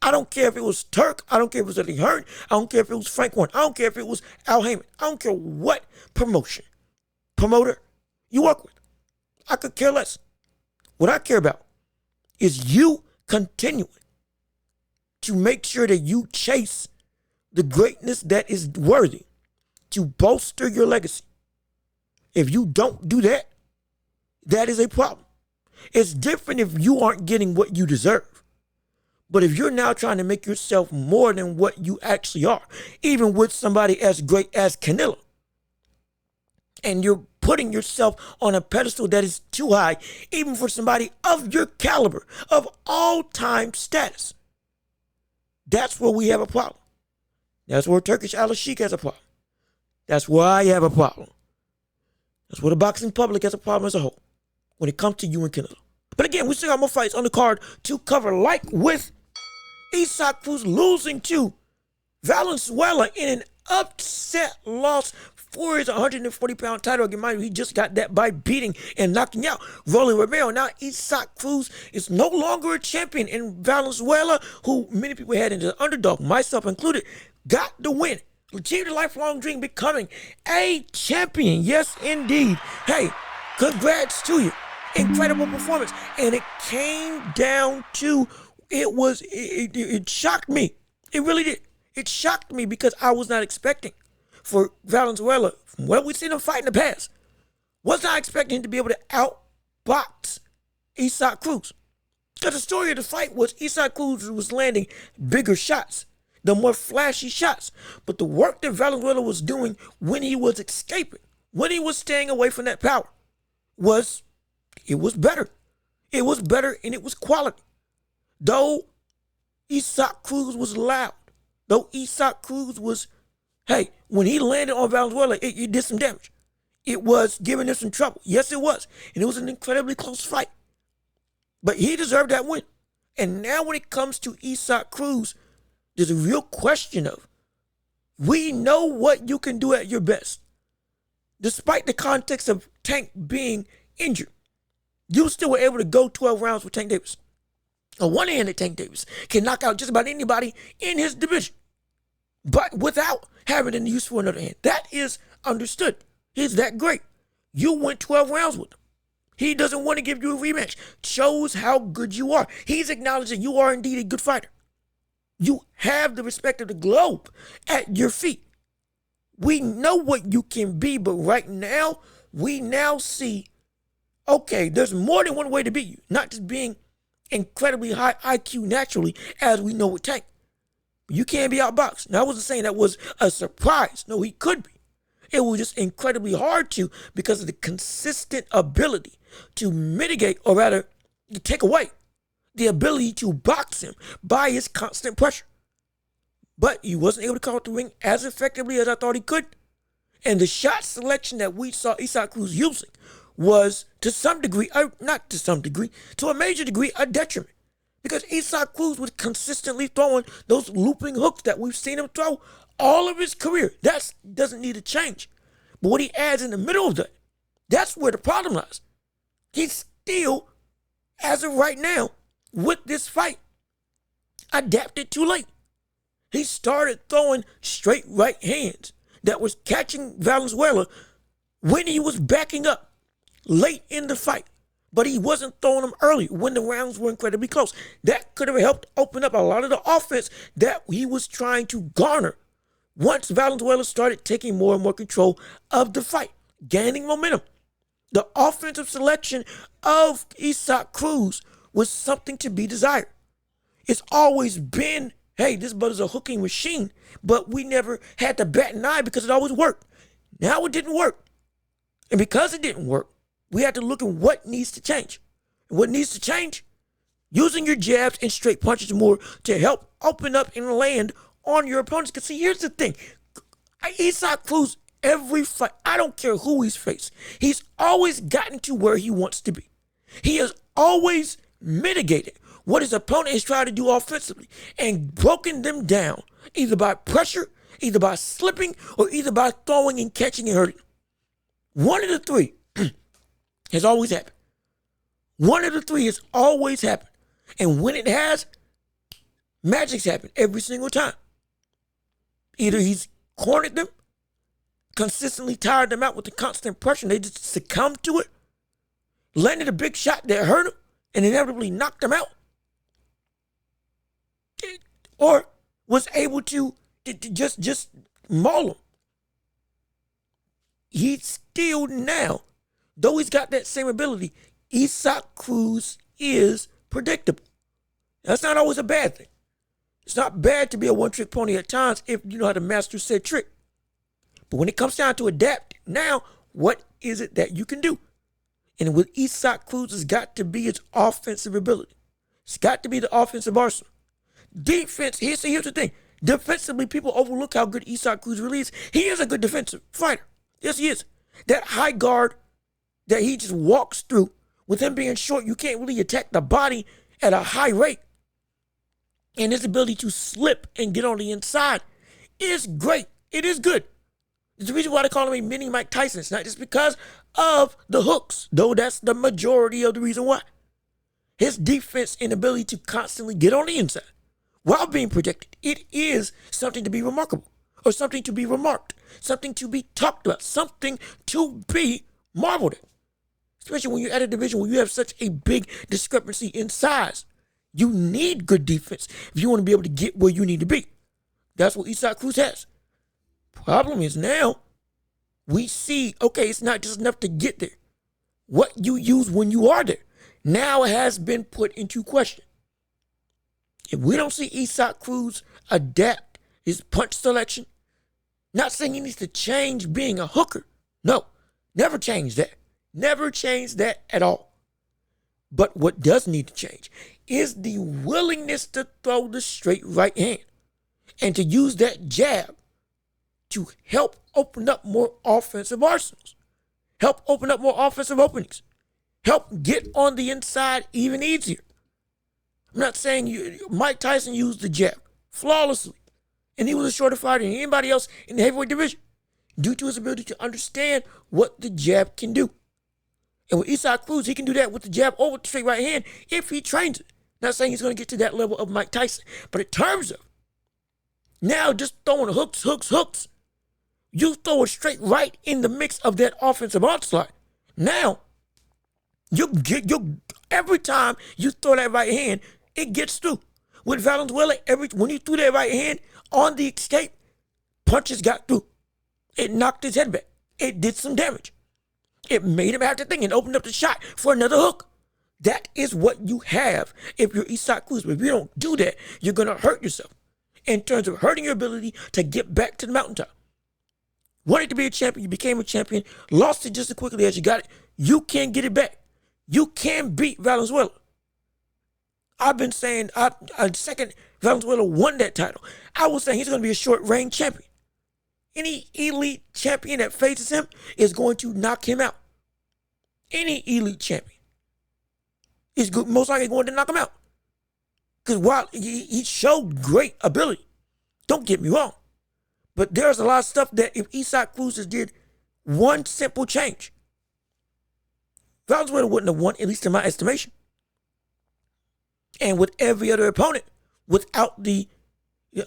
I don't care if it was Turk. I don't care if it was Eddie Hearn. I don't care if it was Frank Warren. I don't care if it was Al Heyman. I don't care what promoter you work with. I could care less. What I care about is you continuing to make sure that you chase the greatness that is worthy to bolster your legacy. If you don't do that, that is a problem. It's different if you aren't getting what you deserve. But if you're now trying to make yourself more than what you actually are, even with somebody as great as Canelo, and you're putting yourself on a pedestal that is too high, even for somebody of your caliber, of all-time status, that's where we have a problem. That's where Turkish Alalshikh has a problem. That's where I have a problem. That's where the boxing public has a problem as a whole when it comes to you and Canelo. But again, we still got more fights on the card to cover, like with Cruz losing to Valenzuela in an upset loss for his 140-pound title. Again, mind you, he just got that by beating and knocking out Rolly Romero. Now, Cruz is no longer a champion, and Valenzuela, who many people had into the underdog, myself included, got the win. Achieved a lifelong dream, becoming a champion. Yes, indeed. Hey, congrats to you. Incredible performance. And it came down to, it shocked me. It really did. It shocked me because I was not expecting for Valenzuela, from what we've seen him fight in the past, was not expecting him to be able to outbox Alalshikh Cruz. Because the story of the fight was Alalshikh Cruz was landing bigger shots, the more flashy shots. But the work that Valenzuela was doing when he was escaping, when he was staying away from that power, was better. It was better and it was quality. Though Alalshikh Cruz was loud, though Alalshikh Cruz was, hey, when he landed on Valenzuela, it did some damage. It was giving him some trouble. Yes, it was. And it was an incredibly close fight. But he deserved that win. And now when it comes to Alalshikh Cruz, there's a real question of, we know what you can do at your best. Despite the context of Tank being injured, you still were able to go 12 rounds with Tank Davis. A one-handed Tank Davis can knock out just about anybody in his division, but without having any use for another hand. That is understood. He's that great. You went 12 rounds with him. He doesn't want to give you a rematch. Shows how good you are. He's acknowledging you are indeed a good fighter. You have the respect of the globe at your feet. We know what you can be, but right now, we now see, okay, there's more than one way to beat you. Not just being incredibly high IQ naturally, as we know with Tank. You can't be outboxed. Now, I wasn't saying that was a surprise. No, he could be. It was just incredibly hard to, because of the consistent ability to mitigate, or rather, to take away the ability to box him by his constant pressure. But he wasn't able to come out the ring as effectively as I thought he could. And the shot selection that we saw Alalshikh Cruz using was to some degree, not to some degree, to a major degree, a detriment. Because Alalshikh Cruz was consistently throwing those looping hooks that we've seen him throw all of his career. That doesn't need to change. But what he adds in the middle of that, that's where the problem lies. He's still, as of right now, with this fight, adapted too late. He started throwing straight right hands that was catching Valenzuela when he was backing up late in the fight. But he wasn't throwing them early when the rounds were incredibly close. That could have helped open up a lot of the offense that he was trying to garner once Valenzuela started taking more and more control of the fight, gaining momentum. The offensive selection of Alalshikh Cruz was something to be desired. It's always been, hey, this brother's a hooking machine, but we never had to bat an eye because it always worked. Now it didn't work. And because it didn't work, we had to look at what needs to change. And what needs to change? Using your jabs and straight punches more to help open up and land on your opponents. Because see, here's the thing. Alalshikh Cruz, every fight, I don't care who he's faced, he's always gotten to where he wants to be. He has always mitigated what his opponent has tried to do offensively and broken them down, either by pressure, either by slipping, or either by throwing and catching and hurting. One of the three has always happened. One of the three has always happened. And when it has, magic's happened every single time. Either he's cornered them, consistently tired them out with the constant pressure, and they just succumbed to it, landed a big shot that hurt him, and inevitably knocked them out, or was able to just maul him. He's still now, though he's got that same ability, Alalshikh Cruz is predictable. That's not always a bad thing. It's not bad to be a one-trick pony at times if you know how to master said trick. But when it comes down to adapt, now, what is it that you can do? And with Alalshikh Cruz, it's got to be its offensive ability. It's got to be the offensive arsenal. Defense, here's the thing. Defensively, people overlook how good Alalshikh Cruz really is. He is a good defensive fighter. Yes, he is. That high guard that he just walks through, with him being short, you can't really attack the body at a high rate. And his ability to slip and get on the inside is great. It is good. It's the reason why they call him a mini Mike Tyson. It's not just because of the hooks, though that's the majority of the reason why. His defense and ability to constantly get on the inside while being protected, it is something to be remarkable, or something to be remarked, something to be talked about, something to be marveled at. Especially when you're at a division where you have such a big discrepancy in size. You need good defense if you want to be able to get where you need to be. That's what Isaac Cruz has. Problem is now we see, okay, it's not just enough to get there. What you use when you are there now has been put into question. If we don't see Isaac Cruz adapt his punch selection, not saying he needs to change being a hooker. No, never change that. Never change that at all. But what does need to change is the willingness to throw the straight right hand and to use that jab to help open up more offensive arsenals, help open up more offensive openings, help get on the inside even easier. I'm not saying Mike Tyson used the jab flawlessly, and he was a shorter fighter than anybody else in the heavyweight division due to his ability to understand what the jab can do. And with Isaac Cruz, he can do that with the jab over the straight right hand if he trains it. Not saying he's going to get to that level of Mike Tyson, but in terms of now just throwing hooks, you throw it straight right in the mix of that offensive onslaught. Now, every time you throw that right hand, it gets through. With Valenzuela, when you threw that right hand on the escape, punches got through. It knocked his head back. It did some damage. It made him have to think and opened up the shot for another hook. That is what you have if you're Isaac Cruz. But if you don't do that, you're going to hurt yourself in terms of hurting your ability to get back to the mountaintop. Wanted to be a champion, you became a champion, lost it just as quickly as you got it. You can't get it back. You can beat Valenzuela. I've been saying second Valenzuela won that title, I was saying he's going to be a short reign champion. Any elite champion that faces him is going to knock him out. Any elite champion is most likely going to knock him out. Because while he showed great ability, don't get me wrong, but there's a lot of stuff that if Isaac Cruz did one simple change, Valenzuela wouldn't have won, at least in my estimation. And with every other opponent, without the,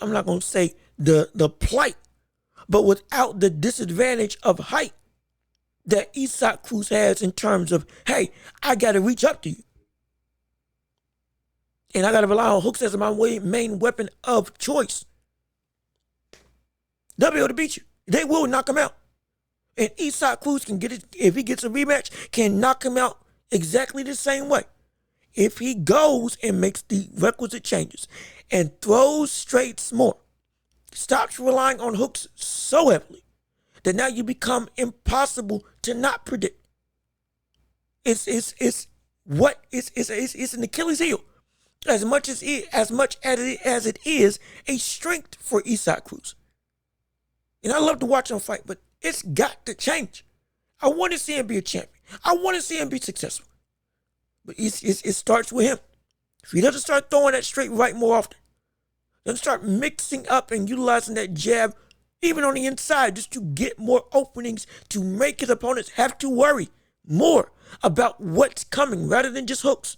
I'm not going to say the plight, but without the disadvantage of height that Isaac Cruz has in terms of, hey, I got to reach up to you. And I got to rely on hooks as my main weapon of choice. They'll be able to beat you. They will knock him out. And Isaac Cruz can get it, if he gets a rematch, can knock him out exactly the same way. If he goes and makes the requisite changes and throws straights more, stops relying on hooks so heavily that now you become impossible to not predict. It's an Achilles heel as much as it is a strength for Isaac Cruz. And I love to watch him fight, but it's got to change. I want to see him be a champion. I want to see him be successful. But it starts with him. If he doesn't start throwing that straight right more often, doesn't start mixing up and utilizing that jab, even on the inside, just to get more openings, to make his opponents have to worry more about what's coming rather than just hooks,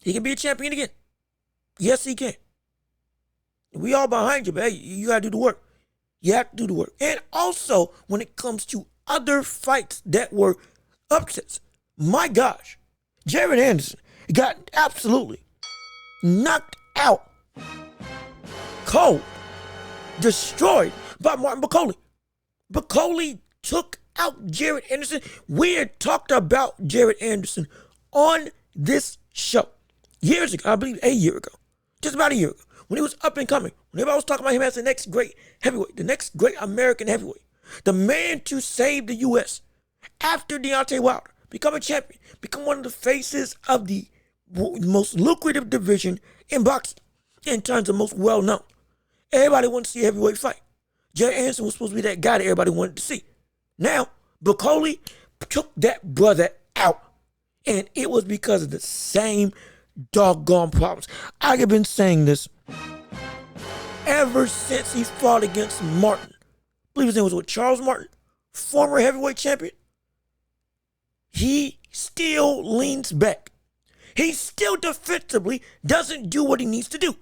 he can be a champion again. Yes, he can. We all behind you, but hey, you got to do the work. You have to do the work. And also, when it comes to other fights that were upsets, my gosh, Jarell Anderson got absolutely knocked out, cold, destroyed by Martin Bakole. Bakole took out Jarell Anderson. We had talked about Jarell Anderson on this show years ago, I believe a year ago, just about a year ago, when he was up and coming. When everybody was talking about him as the next great heavyweight, the next great American heavyweight, the man to save the U.S. after Deontay Wilder, become a champion, become one of the faces of the most lucrative division in boxing in terms of most well-known. Everybody wanted to see a heavyweight fight. Jarell Anderson was supposed to be that guy that everybody wanted to see. Now, Bakole took that brother out, and it was because of the same doggone problems. I have been saying this ever since he fought against Martin. I believe his name was Charles Martin, former heavyweight champion. He still leans back. He still defensively doesn't do what he needs to do.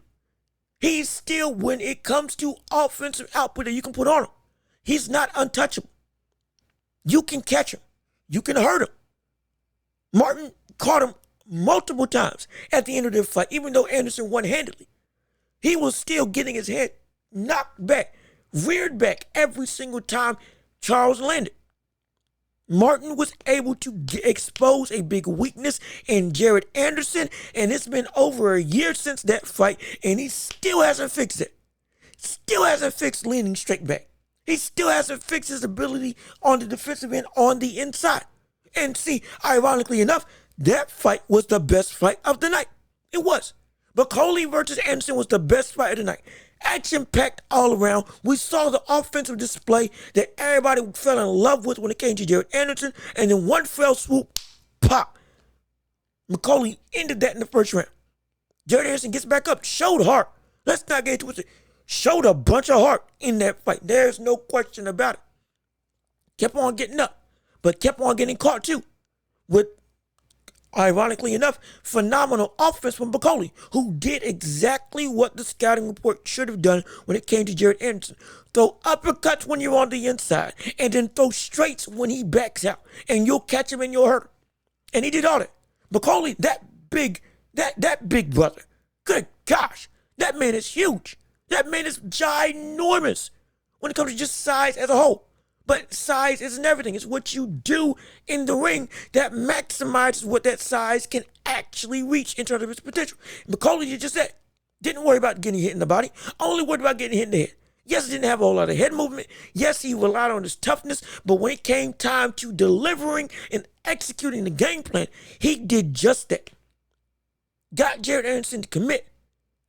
He's still, when it comes to offensive output that you can put on him, he's not untouchable. You can catch him. You can hurt him. Martin caught him multiple times at the end of the fight, even though Anderson won handedly. He was still getting his head knocked back, reared back every single time Charles landed. Martin was able to expose a big weakness in Jared Anderson, and it's been over a year since that fight, and he still hasn't fixed it. Still hasn't fixed leaning straight back. He still hasn't fixed his ability on the defensive end on the inside. And see, ironically enough, that fight was the best fight of the night. It was. Bakole versus Anderson was the best fight of the night. Action-packed all around. We saw the offensive display that everybody fell in love with when it came to Jared Anderson. And then one fell swoop, pop. Bakole ended that in the first round. Jared Anderson gets back up, showed heart. Let's not get twisted. Showed a bunch of heart in that fight. There's no question about it. Kept on getting up, but kept on getting caught too. With, ironically enough, phenomenal offense from Bakole, who did exactly what the scouting report should have done when it came to Jared Anderson. Throw uppercuts when you're on the inside, and then throw straights when he backs out, and you'll catch him and you'll hurt him. And he did all that. Bakole, that big brother, good gosh, that man is huge. That man is ginormous when it comes to just size as a whole. But size isn't everything. It's what you do in the ring that maximizes what that size can actually reach in terms of its potential. Bakole, you just said, didn't worry about getting hit in the body, only worried about getting hit in the head. Yes, he didn't have a whole lot of head movement. Yes, he relied on his toughness. But when it came time to delivering and executing the game plan, he did just that. Got Jared Anderson to commit.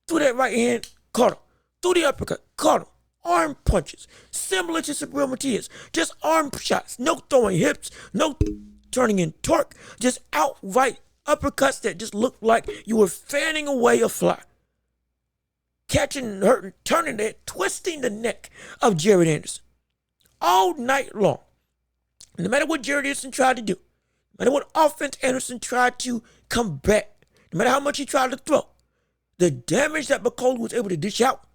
Threw that right hand, caught him. Threw the uppercut, caught him. Arm punches, similar to Subriel Matias. Just arm shots, no throwing hips, no turning in torque. Just outright uppercuts that just looked like you were fanning away a fly. Catching, hurting, turning the head, twisting the neck of Jared Anderson. All night long. No matter what Jared Anderson tried to do, no matter what offense Anderson tried to combat, no matter how much he tried to throw, the damage that Bakole was able to dish out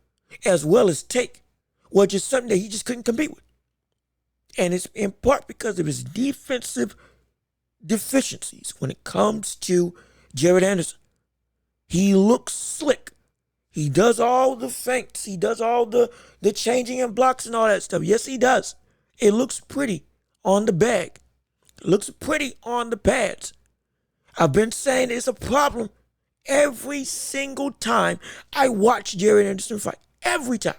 as well as take was just something that he just couldn't compete with. And it's in part because of his defensive deficiencies when it comes to Jared Anderson. He looks slick. He does all the feints. He does all the changing and blocks and all that stuff. Yes, he does. It looks pretty on the bag. It looks pretty on the pads. I've been saying it's a problem every single time I watch Jared Anderson fight. Every time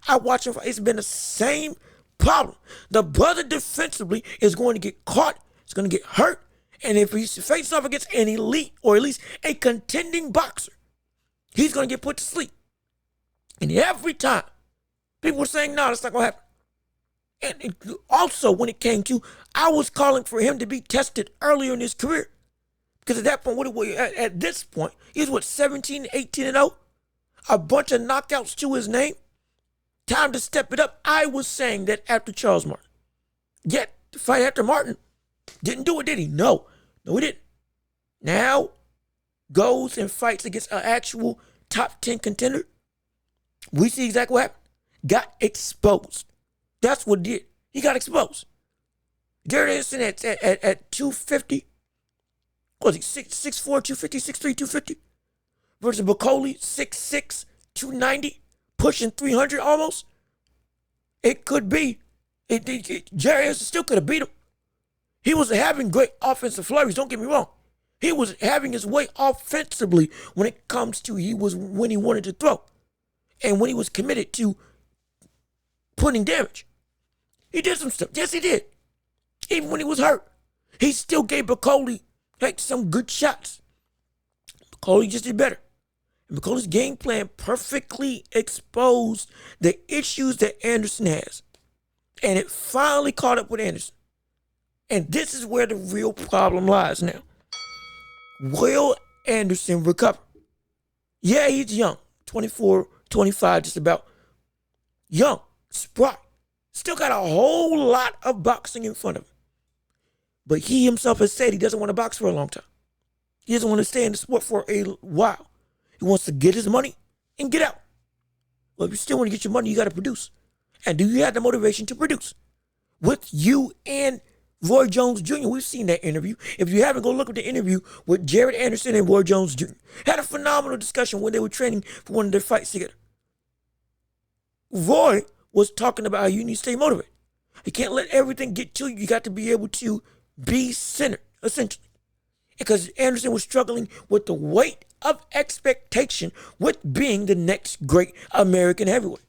I watch him fight, it's been the same problem. The brother defensively is going to get caught. He's going to get hurt. And if he faces off against an elite or at least a contending boxer, he's going to get put to sleep. And every time, people were saying, no, that's not going to happen. And also, when it came to, I was calling for him to be tested earlier in his career. Because at that point, at this point, he's 17, 18, and 0. A bunch of knockouts to his name. Time to step it up. I was saying that after Charles Martin. Yet, the fight after Martin didn't do it, did he? No, he didn't. Now, goes and fights against an actual top 10 contender. We see exactly what happened. Got exposed. That's what did. He got exposed. Jared Anderson at 250. What was he? 6'4", 250, 6'3", 250. Versus Bakole, 6'6", 290, pushing 300 almost. It could be. Jared Anderson still could have beat him. He was having great offensive flurries, don't get me wrong. He was having his way offensively when it comes to when he wanted to throw. And when he was committed to putting damage. He did some stuff. Yes, he did. Even when he was hurt. He still gave Bakole some good shots. Bakole just did better. And Bakole's game plan perfectly exposed the issues that Anderson has. And it finally caught up with Anderson. And this is where the real problem lies now. Will Anderson recover? Yeah, he's young. 24, 25, just about. Young, spry. Still got a whole lot of boxing in front of him. But he himself has said he doesn't want to box for a long time. He doesn't want to stay in the sport for a while. He wants to get his money and get out. Well, if you still want to get your money, you got to produce. And do you have the motivation to produce? With you and Roy Jones Jr., we've seen that interview. If you haven't, go look at the interview with Jared Anderson and Roy Jones Jr. Had a phenomenal discussion when they were training for one of their fights together. Roy was talking about how you need to stay motivated. You can't let everything get to you. You got to be able to be centered, essentially. Because Anderson was struggling with the weight of expectation with being the next great American heavyweight,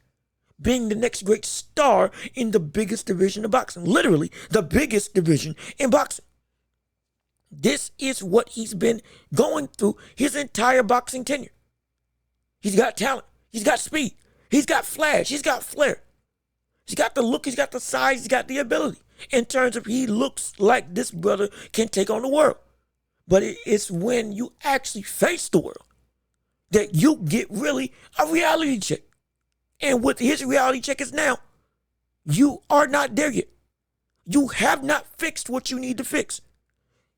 being the next great star in the biggest division of boxing, literally the biggest division in boxing. This is what he's been going through his entire boxing tenure. He's got talent. He's got speed. He's got flash. He's got flair. He's got the look. He's got the size. He's got the ability. In terms of he looks like this brother can take on the world. But it's when you actually face the world that you get really a reality check. And what his reality check is now, you are not there yet. You have not fixed what you need to fix.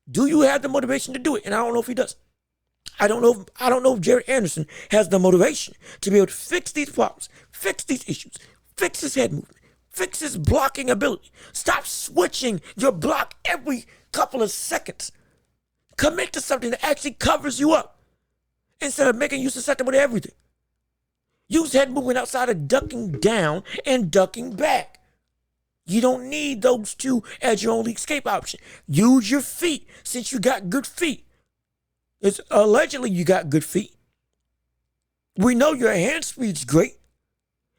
Do you have the motivation to do it? And I don't know if he does. I don't know if Jarrett Anderson has the motivation to be able to fix these problems, fix these issues, fix his head movement, fix his blocking ability. Stop switching your block every couple of seconds. Commit to something that actually covers you up instead of making you susceptible to everything. Use head movement outside of ducking down and ducking back. You don't need those two as your only escape option. Use your feet since you got good feet. It's allegedly you got good feet. We know your hand speed's great.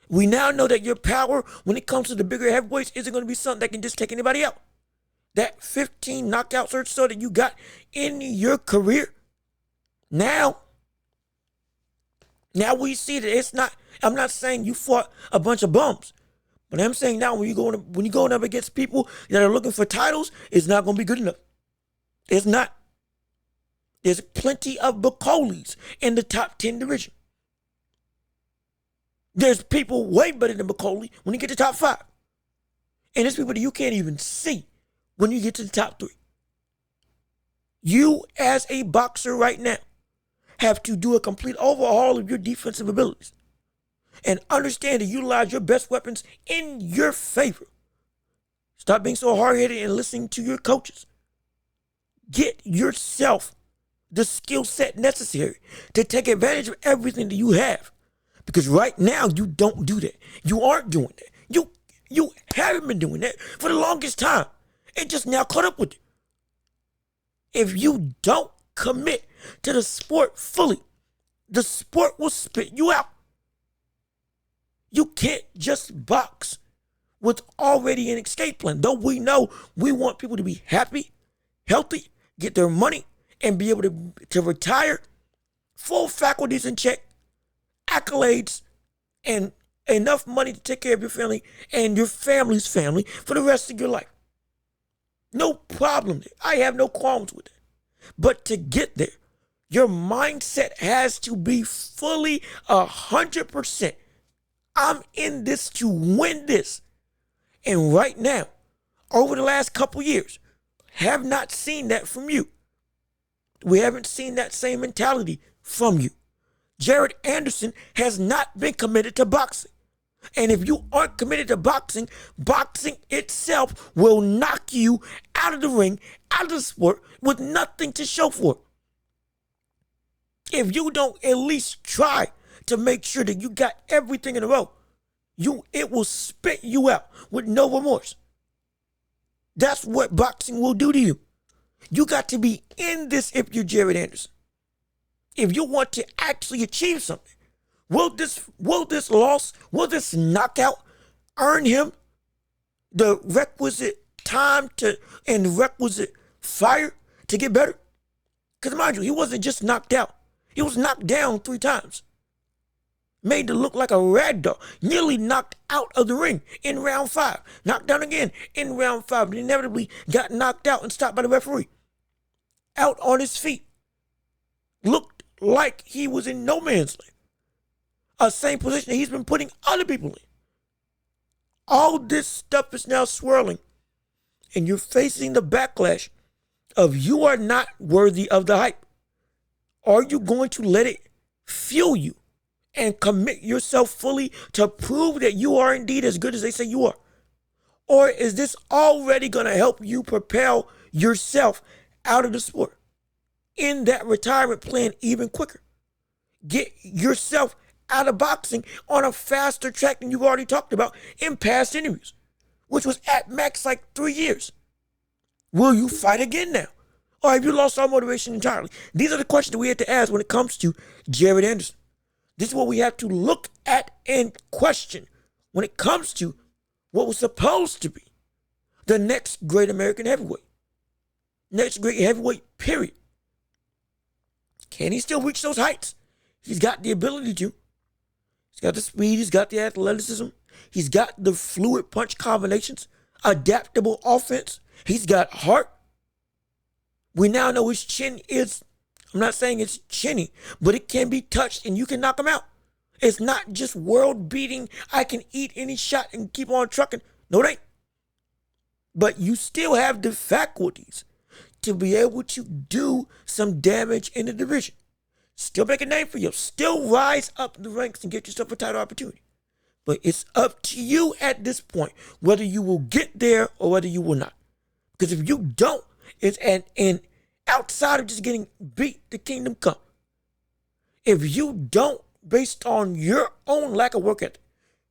We now know that your power when it comes to the bigger heavyweights isn't going to be something that can just take anybody out. That 15 knockouts or so that you got in your career, now we see that it's not, I'm not saying you fought a bunch of bums, but I'm saying now when you're going up against people that are looking for titles, it's not going to be good enough. It's not. There's plenty of Bakoles in the top 10 division. There's people way better than Bakole when you get to top 5. And there's people that you can't even see when you get to the top 3. You as a boxer right now have to do a complete overhaul of your defensive abilities and understand to utilize your best weapons in your favor. Stop being so hard-headed and listening to your coaches. Get yourself the skill set necessary to take advantage of everything that you have. Because right now, you don't do that. You aren't doing that. You haven't been doing that for the longest time. It just now caught up with you. If you don't commit to the sport fully, the sport will spit you out. You can't just box with already an escape plan. Though we know we want people to be happy, healthy, get their money, and be able to retire, full faculties in check, accolades, and enough money to take care of your family and your family's family for the rest of your life. No problem there. I have no qualms with it. But to get there, your mindset has to be fully 100%. I'm in this to win this. And right now, over the last couple years, have not seen that from you. We haven't seen that same mentality from you. Jarrett Anderson has not been committed to boxing. And if you aren't committed to boxing, boxing itself will knock you out of the ring, out of the sport, with nothing to show for it. If you don't at least try to make sure that you got everything in a row, it will spit you out with no remorse. That's what boxing will do to you. You got to be in this if you're Jarrett Anderson. If you want to actually achieve something, will this loss, will this knockout earn him the requisite time and the requisite fire to get better? Because mind you, he wasn't just knocked out. He was knocked down 3 times. Made to look like a rag doll. Nearly knocked out of the ring in round 5. Knocked down again in round 5. And inevitably got knocked out and stopped by the referee. Out on his feet. Looked like he was in no man's land. A same position that he's been putting other people in. All this stuff is now swirling. And you're facing the backlash of you are not worthy of the hype. Are you going to let it fuel you and commit yourself fully to prove that you are indeed as good as they say you are? Or is this already going to help you propel yourself out of the sport in that retirement plan even quicker? Get yourself out of boxing on a faster track than you've already talked about in past interviews, which was at max like 3 years. Will you fight again now? Or have you lost all motivation entirely? These are the questions that we have to ask when it comes to Jared Anderson. This is what we have to look at and question when it comes to what was supposed to be the next great American heavyweight. Next great heavyweight, period. Can he still reach those heights? He's got the ability to. He's got the speed. He's got the athleticism. He's got the fluid punch combinations, adaptable offense. He's got heart. We now know his chin is, I'm not saying it's chinny, but it can be touched and you can knock him out. It's not just world beating, I can eat any shot and keep on trucking. No, it ain't. But you still have the faculties to be able to do some damage in the division. Still make a name for you. Still rise up the ranks and get yourself a title opportunity. But it's up to you at this point whether you will get there or whether you will not. Because if you don't, it's and outside of just getting beat, the kingdom come. If you don't, based on your own lack of work ethic,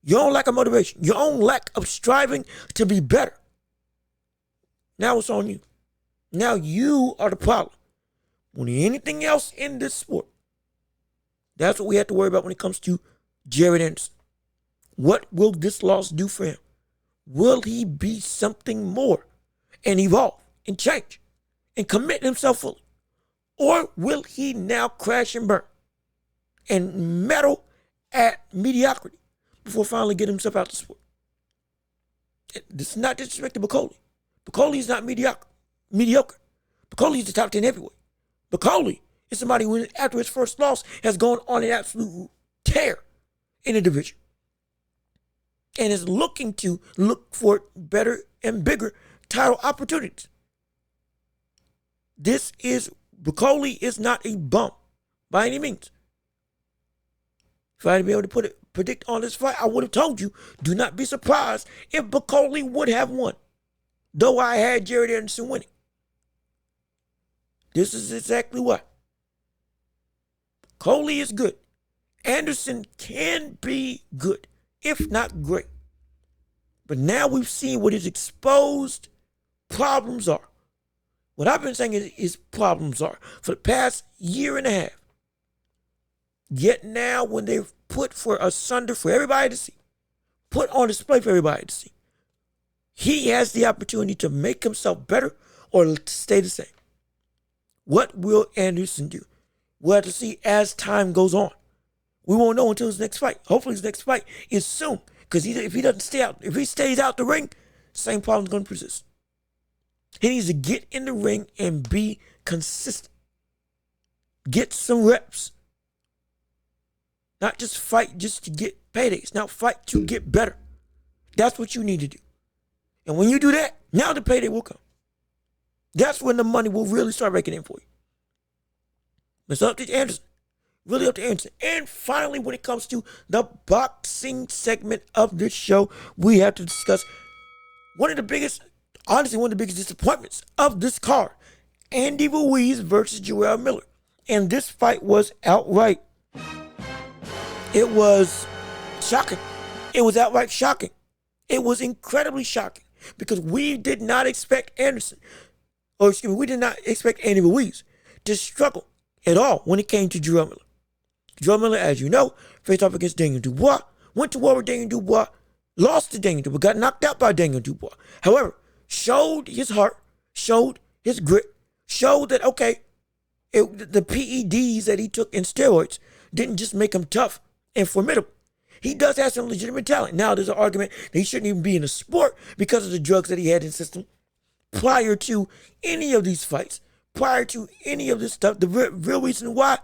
your own lack of motivation, your own lack of striving to be better, now it's on you. Now you are the problem. When anything else in this sport, that's what we have to worry about when it comes to Jared Anderson. What will this loss do for him? Will he be something more and evolve and change and commit himself fully? Or will he now crash and burn and meddle at mediocrity before finally getting himself out of the sport? This is not disrespect to Bakole. Bakole is not mediocre. Bakole is the top 10 heavyweight. Bakole is somebody who, after his first loss, has gone on an absolute tear in the division and is looking to look for better and bigger title opportunities. Bakole is not a bum by any means. If I had to be able to predict on this fight, I would have told you, do not be surprised if Bakole would have won, though I had Jared Anderson winning. This is exactly why. Bakole is good. Anderson can be good, if not great. But now we've seen what his exposed problems are. What I've been saying is his problems are for the past year and a half. Yet now when they've put for asunder for everybody to see, put on display for everybody to see, he has the opportunity to make himself better or to stay the same. What will Anderson do? We'll have to see as time goes on. We won't know until his next fight. Hopefully his next fight is soon. Because if he stays out the ring, same problem's going to persist. He needs to get in the ring and be consistent. Get some reps. Not just fight just to get paydays. Now fight to get better. That's what you need to do. And when you do that, now the payday will come. That's when the money will really start raking in for you. It's up to Anderson. Really up to Anderson. And finally, when it comes to the boxing segment of this show, we have to discuss one of the biggest disappointments of this card. Andy Ruiz versus Jarell Miller. And this fight was outright. It was shocking. It was outright shocking. It was incredibly shocking because we did not expect we did not expect Andy Ruiz to struggle at all when it came to Jarell Miller. Jarell Miller, as you know, faced off against Daniel Dubois, went to war with Daniel Dubois, lost to Daniel Dubois, got knocked out by Daniel Dubois. However, showed his heart, showed his grit, showed that, the PEDs that he took in steroids didn't just make him tough and formidable. He does have some legitimate talent. Now there's an argument that he shouldn't even be in the sport because of the drugs that he had in his system prior to any of these fights, prior to any of this stuff. The real reason why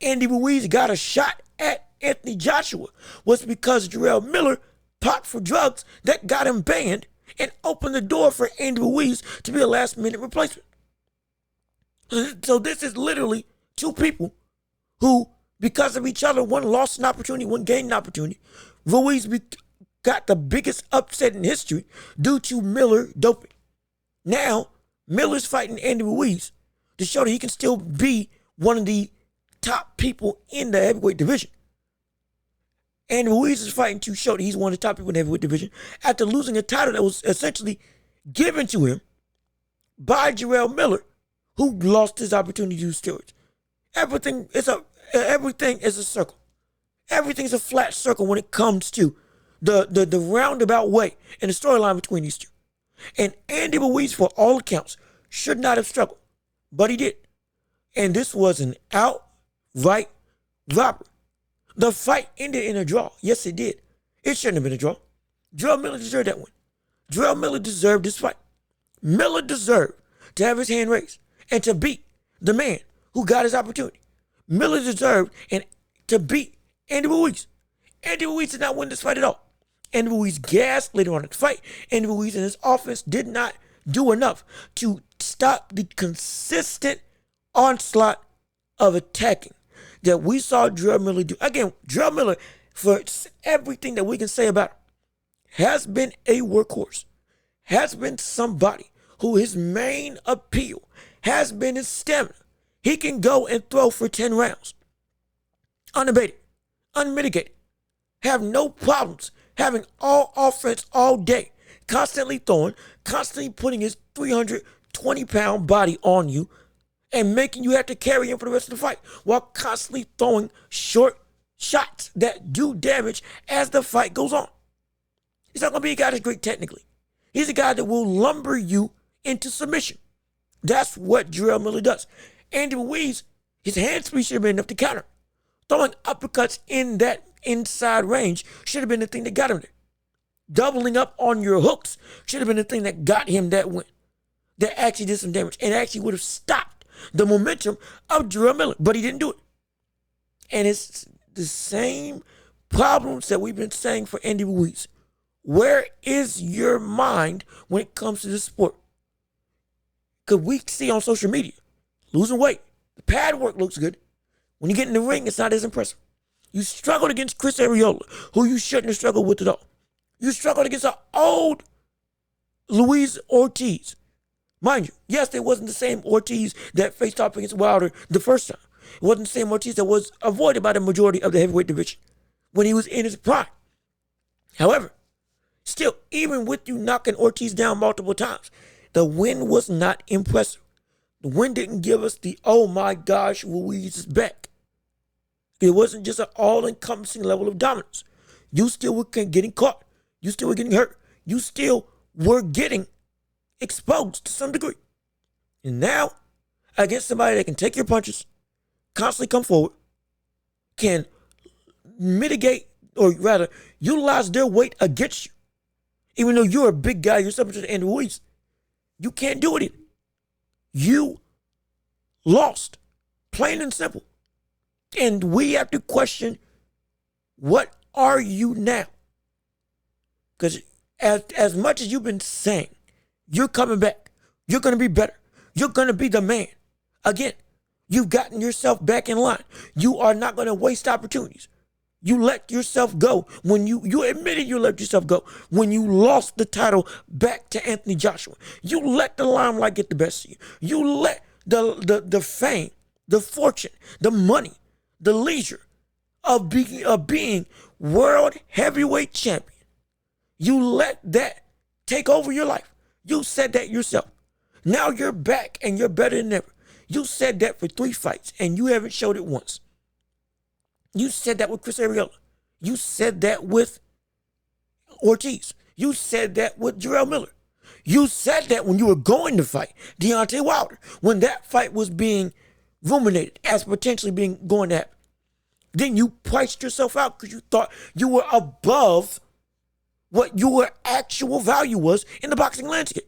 Andy Ruiz got a shot at Anthony Joshua was because Jarell Miller popped for drugs that got him banned and opened the door for Andy Ruiz to be a last-minute replacement. So this is literally two people who, because of each other, one lost an opportunity, one gained an opportunity. Ruiz got the biggest upset in history due to Miller doping. Now, Miller's fighting Andy Ruiz to show that he can still be one of the top people in the heavyweight division. And Ruiz is fighting to show that he's one of the top people in the heavyweight division after losing a title that was essentially given to him by Jarell Miller, who lost his opportunity to use steroids. Everything is a circle. Everything is a flat circle when it comes to the roundabout way and the storyline between these two. And Andy Ruiz, for all accounts, should not have struggled, but he did. And this was an outright robbery. The fight ended in a draw. Yes, it did. It shouldn't have been a draw. Jarell Miller deserved that win. Jarell Miller deserved this fight. Miller deserved to have his hand raised and to beat the man who got his opportunity. Miller deserved to beat Andy Ruiz. Andy Ruiz did not win this fight at all. Andy Ruiz gassed later on in the fight. Andy Ruiz and his offense did not do enough to stop the consistent onslaught of attacking that we saw Jarell Miller do. Again, Jarell Miller, for everything that we can say about him, has been a workhorse, has been somebody who his main appeal has been his stamina. He can go and throw for 10 rounds, unabated, unmitigated, have no problems having all offense all day, constantly throwing, constantly putting his 320-pound body on you and making you have to carry him for the rest of the fight while constantly throwing short shots that do damage as the fight goes on. He's not going to be a guy that's great technically. He's a guy that will lumber you into submission. That's what Jarell Miller does. Andy Ruiz, his hand speed should have been enough to counter. Throwing uppercuts in that inside range should have been the thing that got him there. Doubling up on your hooks should have been the thing that got him that win. That actually did some damage and actually would have stopped the momentum of Jarell Miller, but he didn't do it. And it's the same problems that we've been saying for Andy Ruiz. Where is your mind when it comes to this sport? Because we see on social media, losing weight, the pad work looks good. When you get in the ring, it's not as impressive. You struggled against Chris Arreola, who you shouldn't have struggled with at all. You struggled against an old Luis Ortiz. Mind you, yes, it wasn't the same Ortiz that faced off against Wilder the first time. It wasn't the same Ortiz that was avoided by the majority of the heavyweight division when he was in his prime. However, still, even with you knocking Ortiz down multiple times, the win was not impressive. The win didn't give us the, oh my gosh, Ruiz is back. It wasn't just an all-encompassing level of dominance. You still were getting caught. You still were getting hurt. You still were getting exposed to some degree. And now, against somebody that can take your punches, constantly come forward, can mitigate, or rather, utilize their weight against you, even though you're a big guy, you're something to the Andy Ruiz, you can't do it either. You lost, plain and simple. And we have to question, what are you now? Because as much as you've been saying, you're coming back, you're going to be better, you're going to be the man. Again, you've gotten yourself back in line. You are not going to waste opportunities. You let yourself go when you admitted you let yourself go when you lost the title back to Anthony Joshua. You let the limelight get the best of you. You let the fame, the fortune, the money, the leisure of being world heavyweight champion. You let that take over your life. You said that yourself. Now you're back and you're better than ever. You said that for 3 fights and you haven't showed it once. You said that with Chris Arreola. You said that with Ortiz. You said that with Jarell Miller. You said that when you were going to fight Deontay Wilder, when that fight was being ruminated as potentially going to happen. Then you priced yourself out because you thought you were above what your actual value was in the boxing landscape,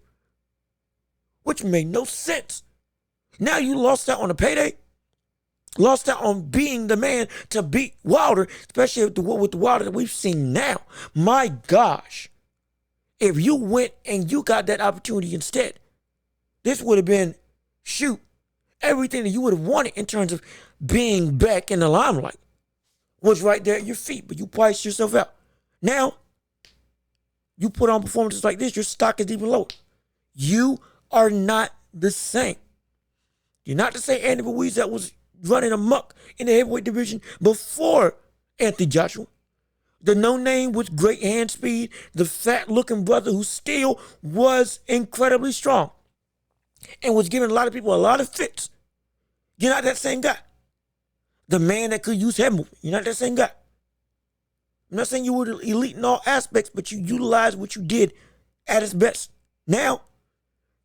which made no sense. Now you lost out on a payday, lost out on being the man to beat Wilder, especially with the Wilder that we've seen now. My gosh, if you went and you got that opportunity instead, this would have been, everything that you would have wanted in terms of being back in the limelight was right there at your feet, but you priced yourself out. Now, you put on performances like this, your stock is even lower. You are not the same. You're not the same Andy Ruiz that was running amok in the heavyweight division before Anthony Joshua. The no-name with great hand speed, the fat-looking brother who still was incredibly strong and was giving a lot of people a lot of fits. You're not that same guy. The man that could use head movement. You're not that same guy. I'm not saying you were elite in all aspects, but you utilized what you did at its best. Now,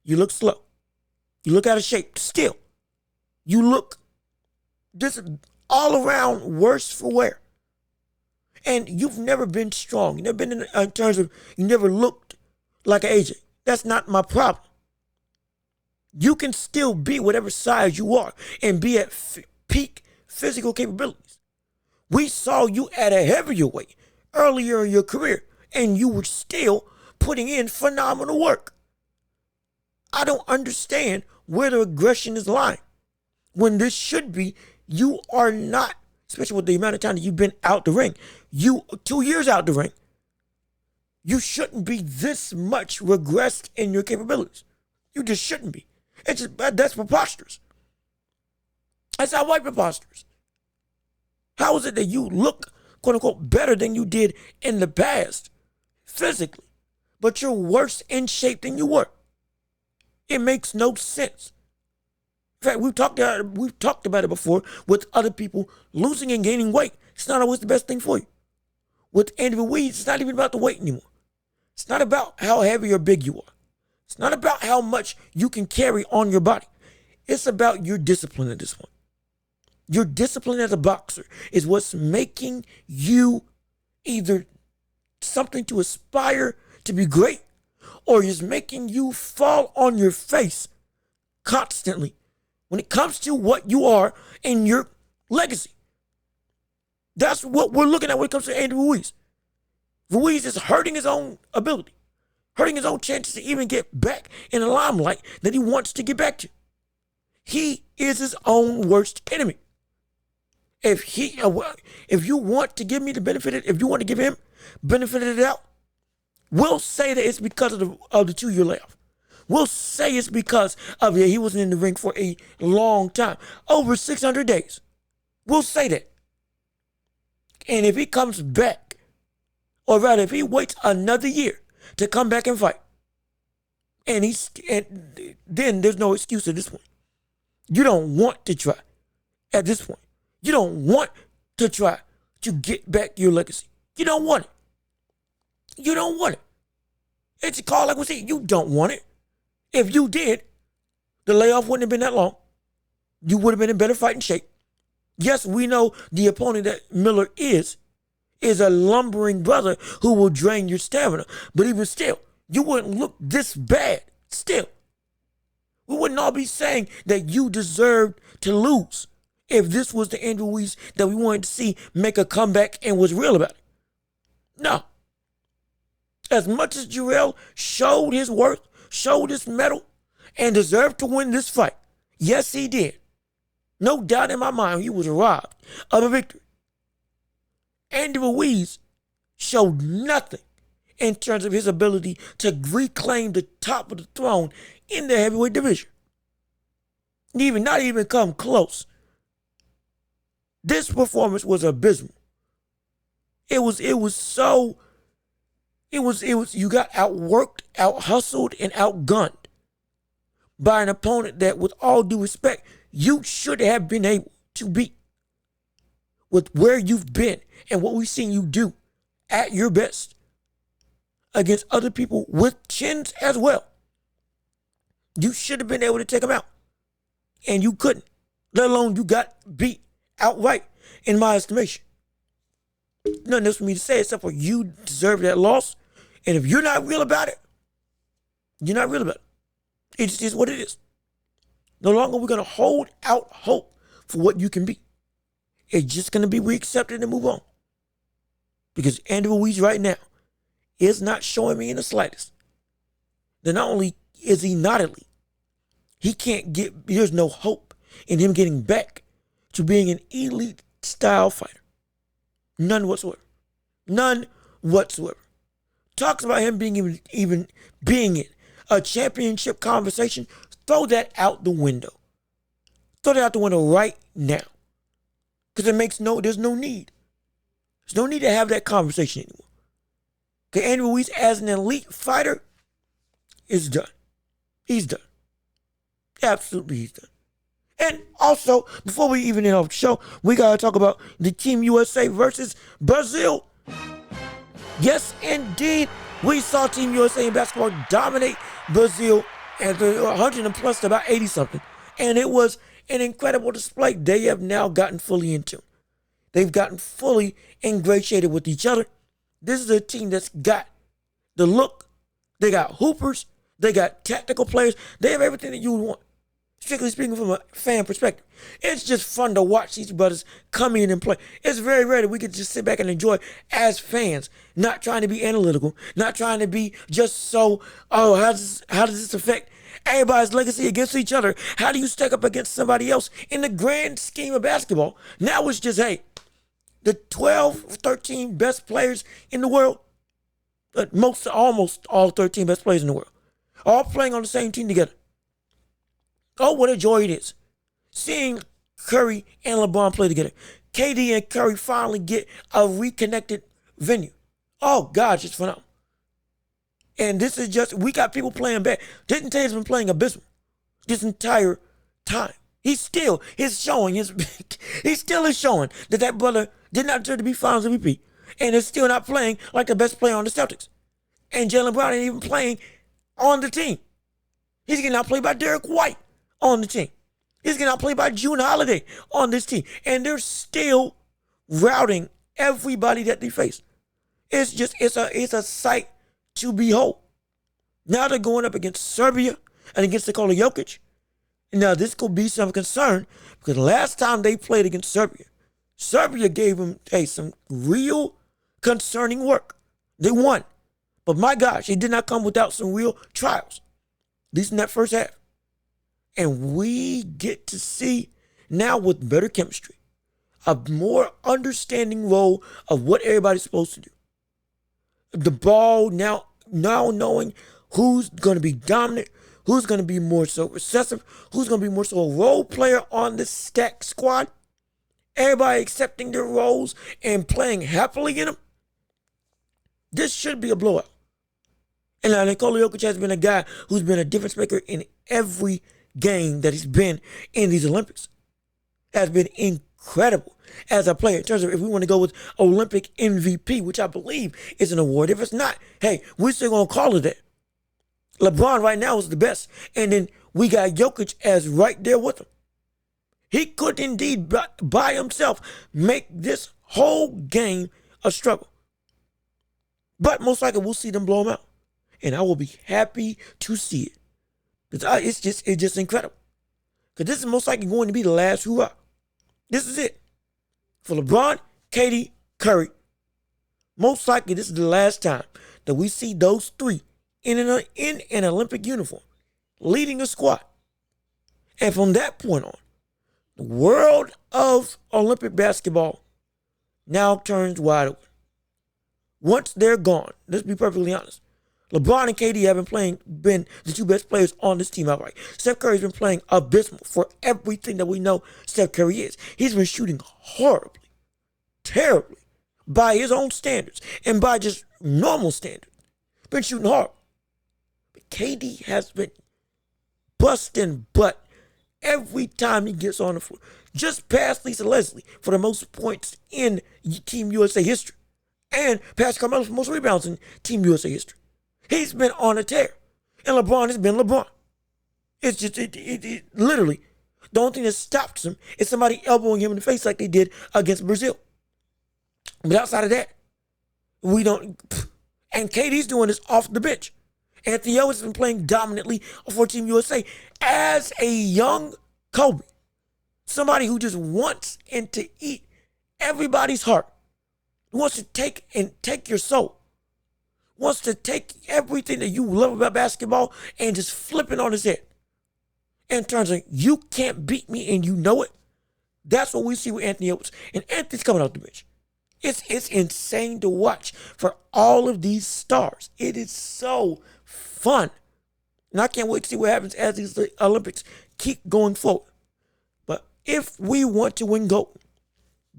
you look slow. You look out of shape. Still, you look just all around worse for wear. And you've never been strong. You've never been in terms of, you never looked like an AJ. That's not my problem. You can still be whatever size you are and be at peak physical capabilities. We saw you at a heavier weight earlier in your career, and you were still putting in phenomenal work. I don't understand where the aggression is lying when this should be, you are not, especially with the amount of time that you've been out the ring. 2 years out the ring. You shouldn't be this much regressed in your capabilities. You just shouldn't be. That's preposterous. That's outright preposterous. How is it that you look, quote unquote, better than you did in the past, physically, but you're worse in shape than you were? It makes no sense. In fact, we've talked about it before with other people losing and gaining weight. It's not always the best thing for you. With Andy Ruiz, it's not even about the weight anymore. It's not about how heavy or big you are. It's not about how much you can carry on your body. It's about your discipline at this point. Your discipline as a boxer is what's making you either something to aspire to be great, or is making you fall on your face constantly when it comes to what you are and your legacy. That's what we're looking at when it comes to Andy Ruiz. Ruiz is hurting his own ability, hurting his own chances to even get back in the limelight that he wants to get back to. He is his own worst enemy. If you want to give me the benefit, if you want to give him benefit of the doubt, we'll say that it's because of the 2-year layoff. We'll say it's because of he wasn't in the ring for a long time, over 600 days. We'll say that. And if he comes back, or rather if he waits another year to come back and fight, and then there's no excuse at this point. You don't want to try at this point. You don't want to try to get back your legacy. You don't want it. You don't want it. It's a call like we say, you don't want it. If you did, the layoff wouldn't have been that long. You would have been in better fighting shape. Yes, we know the opponent that Miller is a lumbering brother who will drain your stamina. But even still, you wouldn't look this bad still. We wouldn't all be saying that you deserved to lose if this was the Andy Ruiz that we wanted to see make a comeback and was real about it. No. As much as Jarell showed his worth, showed his mettle, and deserved to win this fight, yes, he did. No doubt in my mind, he was robbed of a victory. Andy Ruiz showed nothing in terms of his ability to reclaim the top of the throne in the heavyweight division. Not even come close. This performance was abysmal. You got outworked, out-hustled, and outgunned by an opponent that, with all due respect, you should have been able to beat. With where you've been and what we've seen you do at your best against other people with chins as well. You should have been able to take them out. And you couldn't. Let alone you got beat outright, in my estimation. Nothing else for me to say except for you deserve that loss. And if you're not real about it, you're not real about it. It just is what it is. No longer we're going to hold out hope for what you can be. It's just going to be we accept it and move on. Because Andy Ruiz right now is not showing me in the slightest that not only is he not elite, there's no hope in him getting back to being an elite style fighter. None whatsoever. None whatsoever. Talks about him being even being in a championship conversation. Throw that out the window. Throw that out the window right now. Because there's no need. There's no need to have that conversation anymore. Okay, Andy Ruiz as an elite fighter is done. He's done. Absolutely, he's done. And also, before we even end off the show, we got to talk about the Team USA versus Brazil. Yes, indeed, we saw Team USA in basketball dominate Brazil at 100 and plus to about 80-something. And it was an incredible display. They have now gotten fully in tune. They've gotten fully ingratiated with each other. This is a team that's got the look. They got hoopers. They got tactical players. They have everything that you would want. Strictly speaking from a fan perspective. It's just fun to watch these brothers come in and play. It's very rare that we can just sit back and enjoy as fans, not trying to be analytical, not trying to be just so, how does this affect everybody's legacy against each other? How do you stack up against somebody else in the grand scheme of basketball? Now it's just, hey, the 12 or 13 best players in the world, almost all 13 best players in the world, all playing on the same team together. Oh, what a joy it is. Seeing Curry and LeBron play together. KD and Curry finally get a reconnected venue. Oh, gosh, it's phenomenal. And this is just, we got people playing bad. Jason Tatum's been playing abysmal this entire time. He still is showing that brother did not deserve to be Finals MVP. And is still not playing like the best player on the Celtics. And Jaylen Brown ain't even playing on the team. He's getting outplayed by Derek White on the team. He's getting outplayed by June Holiday on this team. And they're still routing everybody that they face. It's a sight to behold. Now they're going up against Serbia and against Nikola Jokic. Now this could be some concern because last time they played against Serbia gave them some real concerning work. They won. But my gosh, it did not come without some real trials. At least in that first half. And we get to see now with better chemistry, a more understanding role of what everybody's supposed to do. The ball now knowing who's going to be dominant, who's going to be more so recessive, who's going to be more so a role player on this stacked squad. Everybody accepting their roles and playing happily in them. This should be a blowout. And now Nikola Jokic has been a guy who's been a difference maker in every game that he's been in these Olympics. Has been incredible as a player in terms of if we want to go with Olympic MVP, which I believe is an award. If it's not, hey, we're still going to call it that. LeBron right now is the best. And then we got Jokic as right there with him. He could indeed by himself make this whole game a struggle. But most likely we'll see them blow him out. And I will be happy to see it. Because it's just incredible. Because this is most likely going to be the last hurrah. This is it. For LeBron, KD, Curry. Most likely this is the last time that we see those three in an Olympic uniform, leading a squad. And from that point on, the world of Olympic basketball now turns wide open. Once they're gone, let's be perfectly honest, LeBron and KD have been the two best players on this team outright. Steph Curry's been playing abysmal for everything that we know Steph Curry is. He's been shooting horribly, terribly, by his own standards and by just normal standards. Been shooting horrible. But KD has been busting butt every time he gets on the floor. Just past Lisa Leslie for the most points in Team USA history. And past Carmelo for most rebounds in Team USA history. He's been on a tear. And LeBron has been LeBron. It's just, literally, the only thing that stops him is somebody elbowing him in the face like they did against Brazil. But outside of that, we don't. And KD's doing this off the bench. Anthony Edwards has been playing dominantly for Team USA as a young Kobe. Somebody who just wants and to eat everybody's heart. Wants to take your soul. Wants to take everything that you love about basketball and just flip it on his head. In terms of, you can't beat me and you know it. That's what we see with Anthony Edwards. And Anthony's coming off the bench. It's insane to watch for all of these stars. It is so fun. And I can't wait to see what happens as these Olympics keep going forward. But if we want to win gold,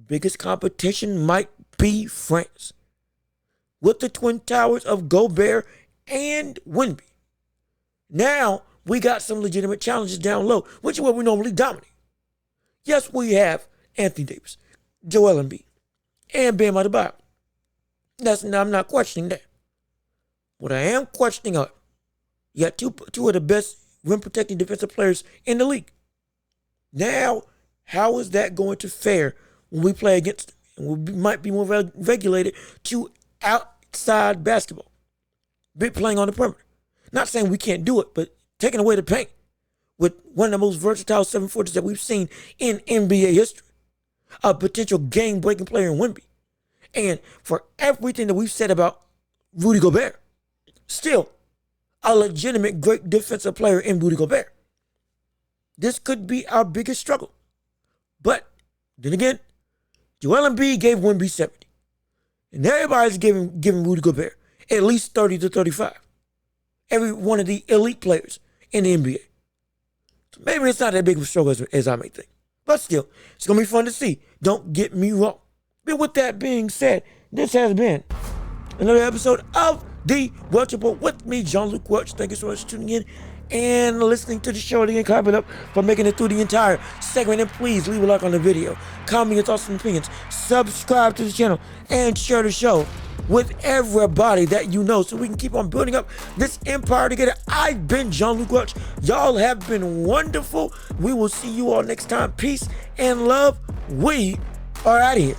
biggest competition might be friends with the Twin Towers of Gobert and Wemby. Now we got some legitimate challenges down low, which is where we normally dominate. Yes, we have Anthony Davis, Joel Embiid, and Bam Adebayo. I'm not questioning that. What I am questioning are, you got two of the best rim protecting defensive players in the league. Now, how is that going to fare when we play against them? And we might be more regulated to outside basketball, playing on the perimeter. Not saying we can't do it, but taking away the paint with one of the most versatile 7-footers that we've seen in NBA history, a potential game-breaking player in Wemby. And for everything that we've said about Rudy Gobert, still a legitimate great defensive player in Rudy Gobert. This could be our biggest struggle. But then again, Joel Embiid gave Wemby 70. And everybody's giving Rudy Gobert at least 30 to 35. Every one of the elite players in the NBA. So maybe it's not that big of a struggle as I may think. But still, it's going to be fun to see. Don't get me wrong. But with that being said, this has been another episode of The Welch Report with me, Jean-Luc Welch. Thank you so much for tuning in and listening to the show. Again, clap it up for making it through the entire segment. And please leave a like on the video, comment your thoughts and opinions, subscribe to the channel, and share the show with everybody that you know so we can keep on building up this empire together. I've been Jean-Luc Welch. Y'all have been wonderful. We will see you all next time. Peace and love. We are out of here.